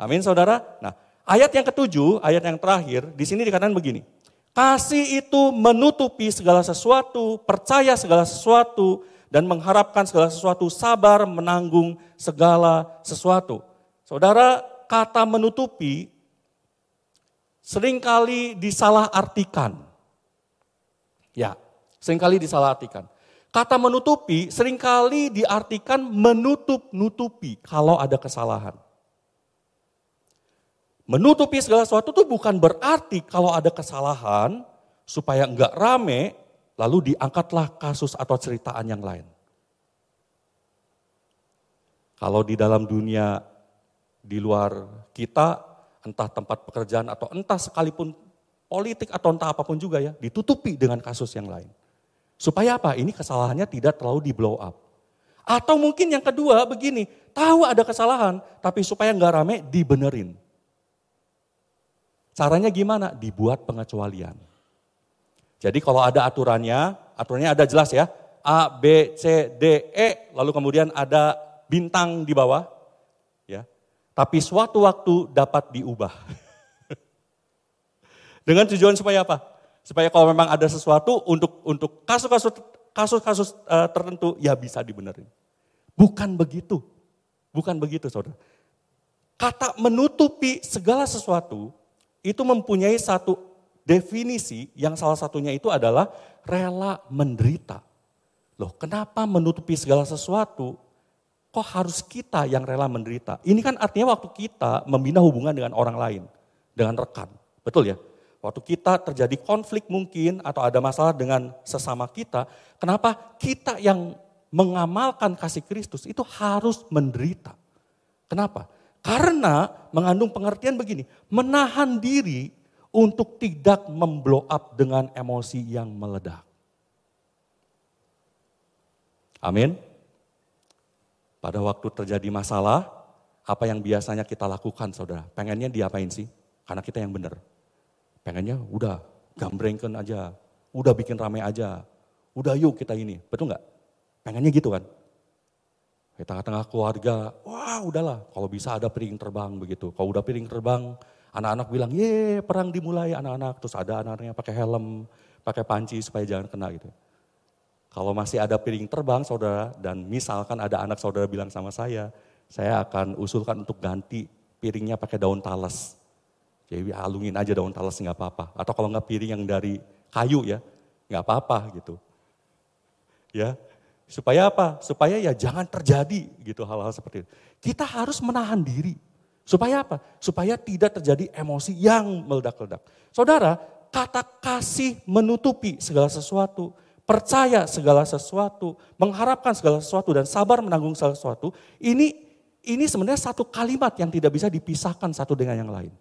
Amin, saudara. Nah, ayat yang ketujuh, ayat yang terakhir, di sini dikatakan begini. Kasih itu menutupi segala sesuatu, percaya segala sesuatu, dan mengharapkan segala sesuatu, sabar menanggung segala sesuatu. Saudara, kata menutupi seringkali disalahartikan. Ya, seringkali disalahartikan. Kata menutupi seringkali diartikan menutup-nutupi kalau ada kesalahan. Menutupi segala sesuatu itu bukan berarti kalau ada kesalahan supaya enggak rame, lalu diangkatlah kasus atau ceritaan yang lain. Kalau di dalam dunia di luar kita, entah tempat pekerjaan atau entah sekalipun politik atau entah apapun juga ya, ditutupi dengan kasus yang lain. Supaya apa? Ini kesalahannya tidak terlalu di blow up. Atau mungkin yang kedua begini, tahu ada kesalahan tapi supaya enggak rame dibenerin. Caranya gimana? Dibuat pengecualian. Jadi kalau ada aturannya ada jelas ya, A, B, C, D, E, lalu kemudian ada bintang di bawah. Ya. Tapi suatu waktu dapat diubah. Dengan tujuan supaya apa? Supaya kalau memang ada sesuatu untuk kasus-kasus tertentu ya bisa dibenerin. Bukan begitu. Bukan begitu, saudara. Kata menutupi segala sesuatu itu mempunyai satu definisi yang salah satunya itu adalah rela menderita. Loh, kenapa menutupi segala sesuatu? Kok harus kita yang rela menderita? Ini kan artinya waktu kita membina hubungan dengan orang lain, dengan rekan. Betul ya? Waktu kita terjadi konflik mungkin atau ada masalah dengan sesama kita, kenapa kita yang mengamalkan kasih Kristus itu harus menderita? Kenapa? Karena mengandung pengertian begini, menahan diri untuk tidak memblow up dengan emosi yang meledak. Amin. Pada waktu terjadi masalah, apa yang biasanya kita lakukan, saudara? Pengennya diapain sih? Karena kita yang benar. Pengennya udah gambrengken aja, udah bikin rame aja, udah yuk kita ini, betul nggak? Pengennya gitu kan. Di tengah-tengah keluarga, wah udahlah kalau bisa ada piring terbang begitu. Kalau udah piring terbang, anak-anak bilang, ye perang dimulai anak-anak. Terus ada anak-anaknya pakai helm, pakai panci supaya jangan kena gitu. Kalau masih ada piring terbang saudara, dan misalkan ada anak saudara bilang sama saya akan usulkan untuk ganti piringnya pakai daun talas. Jadi halungin aja daun talas nggak apa-apa. Atau kalau nggak piring yang dari kayu ya, nggak apa-apa gitu. Ya. Supaya apa? Supaya ya jangan terjadi gitu hal-hal seperti itu. Kita harus menahan diri. Supaya apa? Supaya tidak terjadi emosi yang meledak-ledak. Saudara, kata kasih menutupi segala sesuatu, percaya segala sesuatu, mengharapkan segala sesuatu dan sabar menanggung segala sesuatu, ini sebenarnya satu kalimat yang tidak bisa dipisahkan satu dengan yang lain.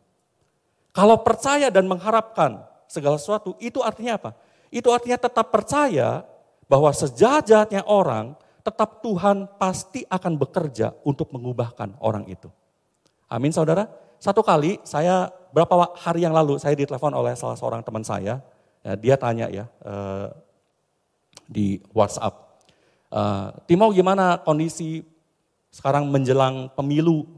Kalau percaya dan mengharapkan segala sesuatu, itu artinya apa? Itu artinya tetap percaya bahwa sejahat-jahatnya orang, tetap Tuhan pasti akan bekerja untuk mengubahkan orang itu. Amin saudara. Satu kali saya berapa hari yang lalu saya ditelepon oleh salah seorang teman saya. Ya, dia tanya ya di WhatsApp. Timo gimana kondisi sekarang menjelang pemilu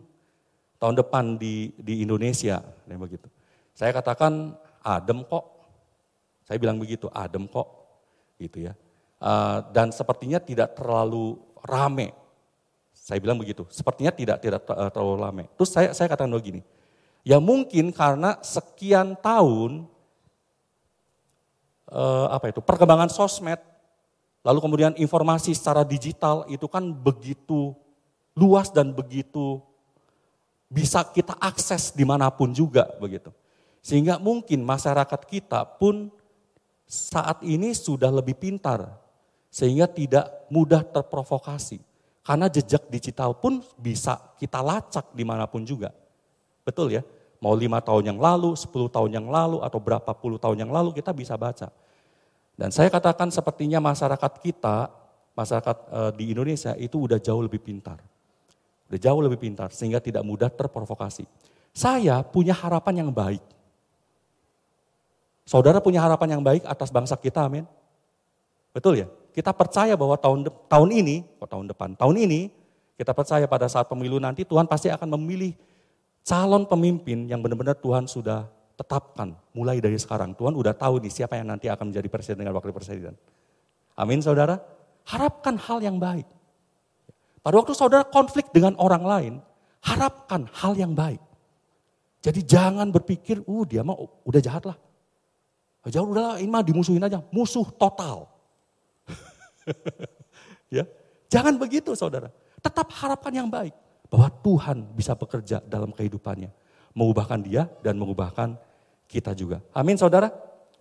tahun depan di Indonesia. Dan begitu. Saya katakan adem kok. Saya bilang begitu, adem kok. Gitu ya. Dan sepertinya tidak terlalu rame. Saya bilang begitu, sepertinya tidak terlalu rame. Terus saya katakan begini, ya mungkin karena sekian tahun perkembangan sosmed, lalu kemudian informasi secara digital itu kan begitu luas dan begitu bisa kita akses dimanapun juga begitu. Sehingga mungkin masyarakat kita pun saat ini sudah lebih pintar. Sehingga tidak mudah terprovokasi. Karena jejak digital pun bisa kita lacak dimanapun juga. Betul ya? Mau 5 tahun yang lalu, 10 tahun yang lalu, atau berapa puluh tahun yang lalu kita bisa baca. Dan saya katakan sepertinya masyarakat kita, masyarakat di Indonesia itu udah jauh lebih pintar. Udah jauh lebih pintar sehingga tidak mudah terprovokasi. Saya punya harapan yang baik. Saudara punya harapan yang baik atas bangsa kita, amin. Betul ya? Kita percaya bahwa tahun ini kita percaya pada saat pemilu nanti Tuhan pasti akan memilih calon pemimpin yang benar-benar Tuhan sudah tetapkan mulai dari sekarang. Tuhan udah tahu nih siapa yang nanti akan menjadi presiden dan wakil presiden. Amin saudara. Harapkan hal yang baik. Pada waktu saudara konflik dengan orang lain, harapkan hal yang baik. Jadi jangan berpikir, dia mah udah jahat lah. Jauh udahlah, ini mah dimusuhin aja, musuh total. Ya, jangan begitu saudara. Tetap harapkan yang baik bahwa Tuhan bisa bekerja dalam kehidupannya, mengubahkan dia dan mengubahkan kita juga. Amin saudara.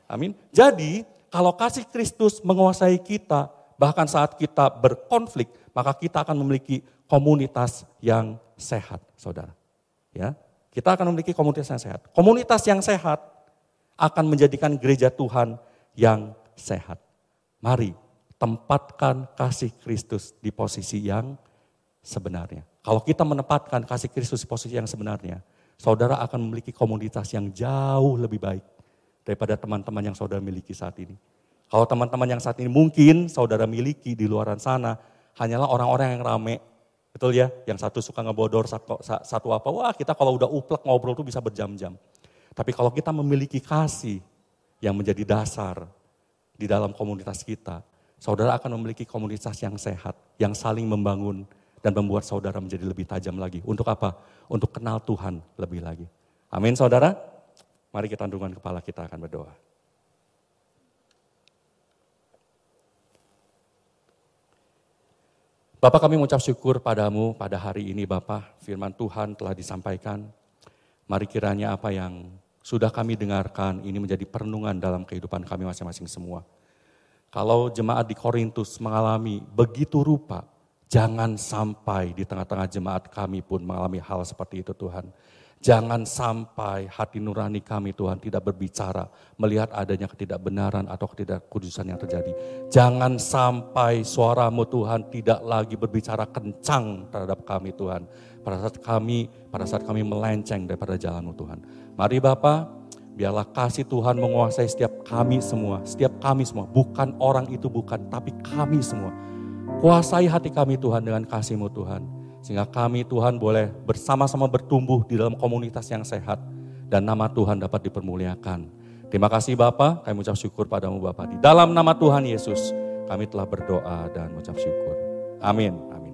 Amin. Jadi kalau kasih Kristus menguasai kita, bahkan saat kita berkonflik, maka kita akan memiliki komunitas yang sehat, saudara. Ya, kita akan memiliki komunitas yang sehat. Komunitas yang sehat akan menjadikan gereja Tuhan yang sehat. Mari tempatkan kasih Kristus di posisi yang sebenarnya. Kalau kita menempatkan kasih Kristus di posisi yang sebenarnya, saudara akan memiliki komunitas yang jauh lebih baik daripada teman-teman yang saudara miliki saat ini. Kalau teman-teman yang saat ini mungkin saudara miliki di luaran sana, hanyalah orang-orang yang rame. Betul ya? Yang satu suka ngebodor, satu apa, wah kita kalau udah uplek ngobrol tuh bisa berjam-jam. Tapi kalau kita memiliki kasih yang menjadi dasar di dalam komunitas kita, saudara akan memiliki komunitas yang sehat, yang saling membangun dan membuat saudara menjadi lebih tajam lagi. Untuk apa? Untuk kenal Tuhan lebih lagi. Amin saudara. Mari kita tundukkan kepala, kita akan berdoa. Bapak, kami mengucap syukur padamu pada hari ini Bapak, firman Tuhan telah disampaikan. Mari kiranya apa yang sudah kami dengarkan ini menjadi perenungan dalam kehidupan kami masing-masing semua. Kalau jemaat di Korintus mengalami begitu rupa, jangan sampai di tengah-tengah jemaat kami pun mengalami hal seperti itu Tuhan. Jangan sampai hati nurani kami Tuhan tidak berbicara melihat adanya ketidakbenaran atau ketidakkudusan yang terjadi. Jangan sampai suaramu Tuhan tidak lagi berbicara kencang terhadap kami Tuhan. Pada saat kami melenceng daripada jalan-Mu Tuhan. Mari Bapa, biarlah kasih Tuhan menguasai setiap kami semua, bukan orang itu bukan, tapi kami semua. Kuasai hati kami Tuhan dengan kasih-Mu Tuhan. Sehingga kami Tuhan boleh bersama-sama bertumbuh di dalam komunitas yang sehat. Dan nama Tuhan dapat dipermuliakan. Terima kasih Bapa, kami ucap syukur padamu Bapa. Di dalam nama Tuhan Yesus kami telah berdoa dan mengucap syukur. Amin. Amin.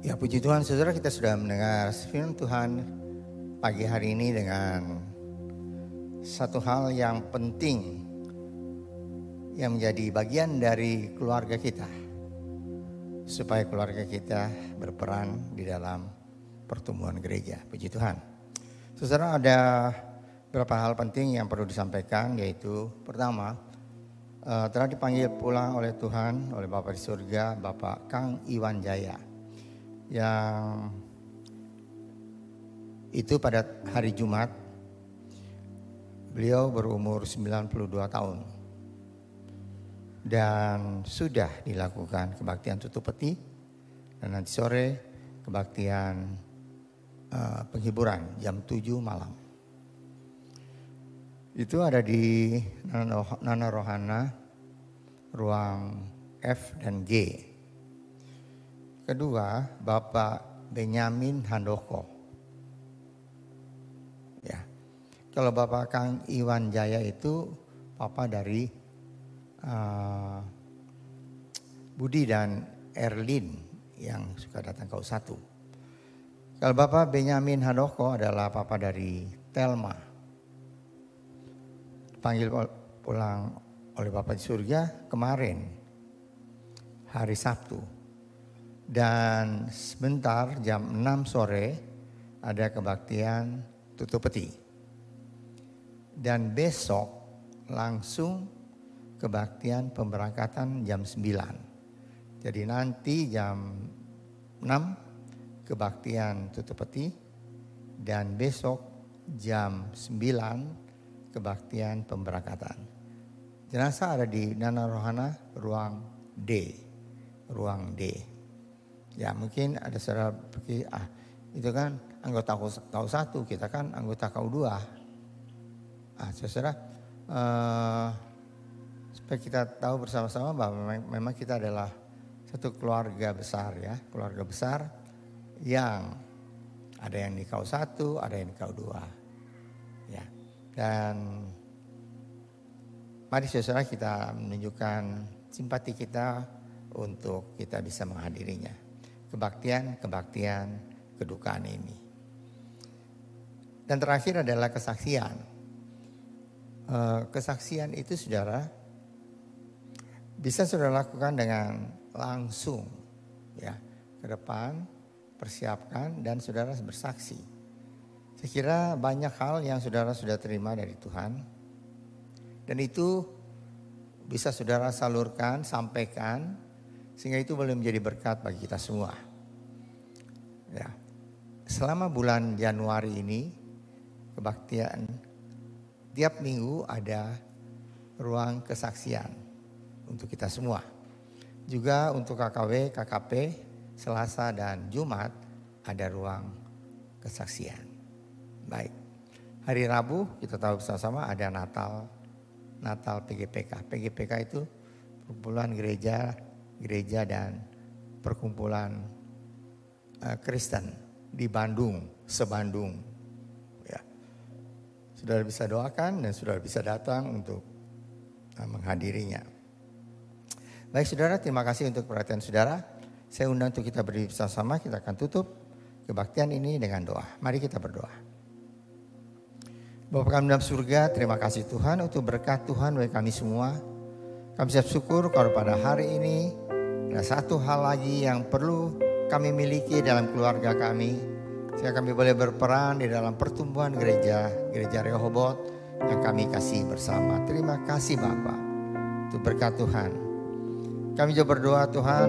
Ya puji Tuhan, saudara, kita sudah mendengar firman Tuhan pagi hari ini dengan satu hal yang penting yang menjadi bagian dari keluarga kita. Supaya keluarga kita berperan di dalam pertumbuhan gereja. Puji Tuhan. Saudara, ada beberapa hal penting yang perlu disampaikan, yaitu pertama, telah dipanggil pulang oleh Tuhan, oleh Bapa di surga, Bapak Kang Iwan Jaya. Yang itu pada hari Jumat beliau berumur 92 tahun dan sudah dilakukan kebaktian tutup peti dan nanti sore kebaktian penghiburan jam 7 malam. Itu ada di Nana Rohana ruang F dan G. Kedua, Bapak Benyamin Handoko. Ya, kalau Bapak Kang Iwan Jaya itu papa dari Budi dan Erlin yang suka datang ke U1. Kalau Bapak Benyamin Handoko adalah papa dari Telma. Panggil pulang oleh Bapak di surga kemarin hari Sabtu. Dan sebentar jam 6 sore ada kebaktian tutup peti. Dan besok langsung kebaktian pemberangkatan jam 9. Jadi nanti jam 6 kebaktian tutup peti. Dan besok jam 9 kebaktian pemberangkatan. Jenazah ada di Nana Rohana ruang D. Ruang D. Ya mungkin ada saudara pikir, itu kan anggota KU1, kita kan anggota KU2. Saudara, supaya kita tahu bersama-sama bahwa memang kita adalah satu keluarga besar ya. Keluarga besar yang ada yang di KU1, ada yang di KU2. Ya. Dan mari saudara kita menunjukkan simpati kita untuk kita bisa menghadirinya. Kebaktian kedukaan ini. Dan terakhir adalah kesaksian. Kesaksian itu saudara bisa saudara lakukan dengan langsung ya ke depan, persiapkan dan saudara bersaksi. Saya kira banyak hal yang saudara sudah terima dari Tuhan dan itu bisa saudara salurkan, sampaikan. Sehingga itu boleh menjadi berkat bagi kita semua. Ya. Selama bulan Januari ini, kebaktian tiap minggu ada ruang kesaksian untuk kita semua. Juga untuk KKW, KKP, Selasa dan Jumat ada ruang kesaksian. Baik. Hari Rabu kita tahu bersama-sama ada Natal PGPK. PGPK itu perkumpulan gereja dan perkumpulan Kristen di Bandung, sebandung. Ya. Saudara bisa doakan dan saudara bisa datang untuk menghadirinya. Baik saudara, terima kasih untuk perhatian saudara. Saya undang untuk kita berdiri bersama-sama, kita akan tutup kebaktian ini dengan doa. Mari kita berdoa. Bapa kami dalam surga, terima kasih Tuhan untuk berkat Tuhan bagi kami semua. Kami siap syukur kalau pada hari ini ada satu hal lagi yang perlu kami miliki dalam keluarga kami. Sehingga kami boleh berperan di dalam pertumbuhan gereja Rehoboth yang kami kasih bersama. Terima kasih Bapa untuk berkat Tuhan. Kami juga berdoa Tuhan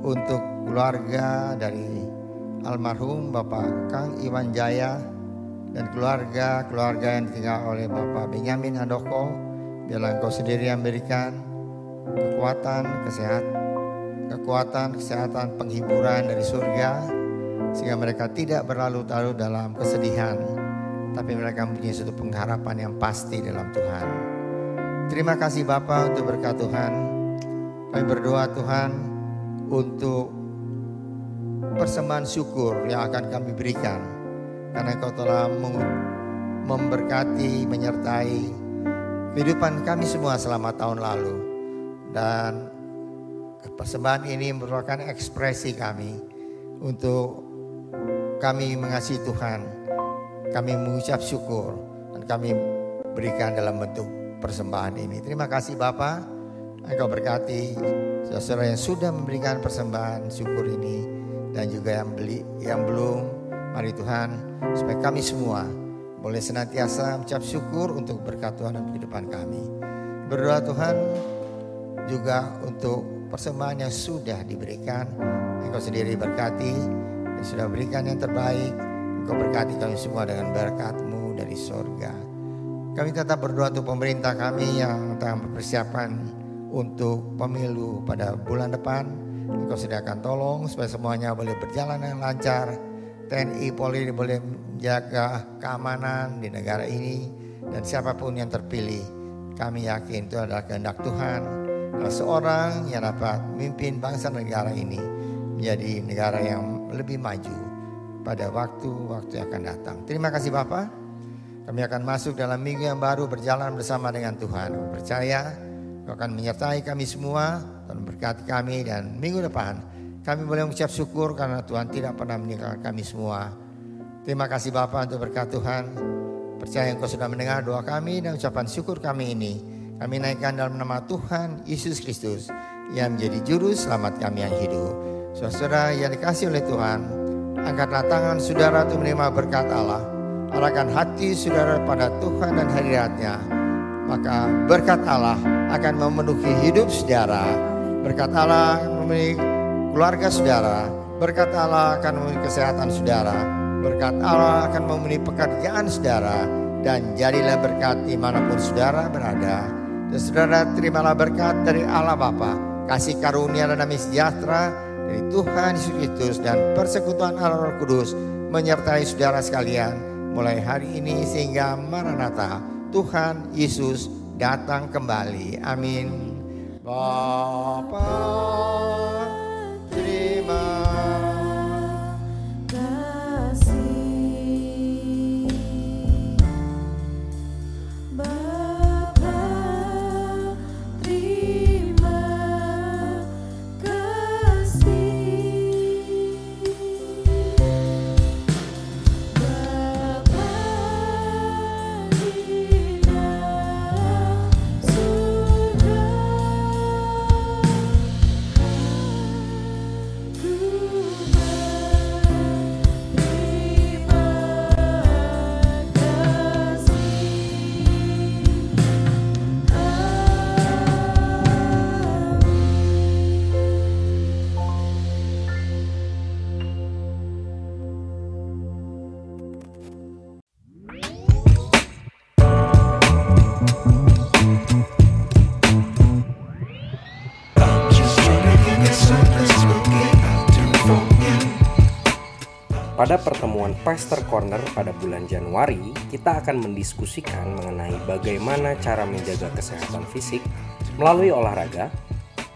untuk keluarga dari almarhum Bapak Kang Iwan Jaya dan keluarga yang ditinggal oleh Bapak Benyamin Handoko Biarlah Engkau sendiri yang berikan kekuatan, kesehatan, penghiburan dari surga, sehingga mereka tidak berlarut-larut dalam kesedihan, tapi mereka mempunyai suatu pengharapan yang pasti dalam Tuhan. Terima kasih Bapa untuk berkat Tuhan. Kami berdoa Tuhan untuk persembahan syukur yang akan kami berikan, karena Engkau telah memberkati, menyertai kehidupan kami semua selama tahun lalu. Dan persembahan ini merupakan ekspresi kami untuk kami mengasihi Tuhan. Kami mengucap syukur dan kami berikan dalam bentuk persembahan ini. Terima kasih Bapa. Engkau berkati saudara yang sudah memberikan persembahan syukur ini, dan juga yang belum. Mari Tuhan, supaya kami semua boleh senantiasa mengucap syukur untuk berkat Tuhan dalam kehidupan kami. Berdoa Tuhan juga untuk persembahan yang sudah diberikan. Engkau sendiri berkati, yang sudah berikan yang terbaik. Engkau berkati kami semua dengan berkat-Mu dari sorga. Kami tetap berdoa untuk pemerintah kami yang tengah mempersiapkan untuk pemilu pada bulan depan. Engkau sediakan tolong supaya semuanya boleh berjalan dengan lancar. TNI, Polri boleh menjaga keamanan di negara ini. Dan siapapun yang terpilih, kami yakin itu adalah kehendak Tuhan. Adalah seorang yang dapat memimpin bangsa negara ini menjadi negara yang lebih maju pada waktu-waktu yang akan datang. Terima kasih Bapak. Kami akan masuk dalam minggu yang baru berjalan bersama dengan Tuhan. Kami percaya Kau akan menyertai kami semua dan berkati kami, dan minggu depan kami boleh mengucap syukur karena Tuhan tidak pernah meninggalkan kami semua. Terima kasih Bapa untuk berkat Tuhan. Percaya Engkau sudah mendengar doa kami dan ucapan syukur kami ini. Kami naikkan dalam nama Tuhan Yesus Kristus yang menjadi juru selamat kami yang hidup. Saudara yang dikasihi oleh Tuhan, angkatlah tangan saudara untuk menerima berkat Allah. Arahkan hati saudara pada Tuhan dan hadirat-Nya. Maka berkat Allah akan memenuhi hidup saudara. Berkat Allah akan memenuhi keluarga saudara. Berkat Allah akan memenuhi kesehatan saudara. Berkat Allah akan memenuhi pekerjaan saudara. Dan jadilah berkat dimanapun saudara berada. Dan saudara terimalah berkat dari Allah Bapa, kasih karunia dan damai sejahtera dari Tuhan Yesus Kristus dan persekutuan Allah Roh Kudus menyertai saudara sekalian mulai hari ini sehingga Maranatha, Tuhan Yesus datang kembali. Amin. Bapa, terima kasih. Bapa, terima kasih. Pada pertemuan Pastor Corner pada bulan Januari, kita akan mendiskusikan mengenai bagaimana cara menjaga kesehatan fisik melalui olahraga,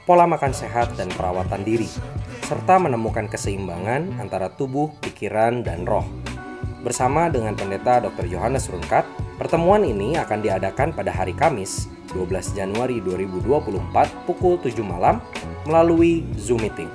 pola makan sehat dan perawatan diri, serta menemukan keseimbangan antara tubuh, pikiran, dan roh. Bersama dengan Pendeta Dr. Johannes Runkat, pertemuan ini akan diadakan pada hari Kamis, 12 Januari 2024 pukul 7 malam melalui Zoom Meeting.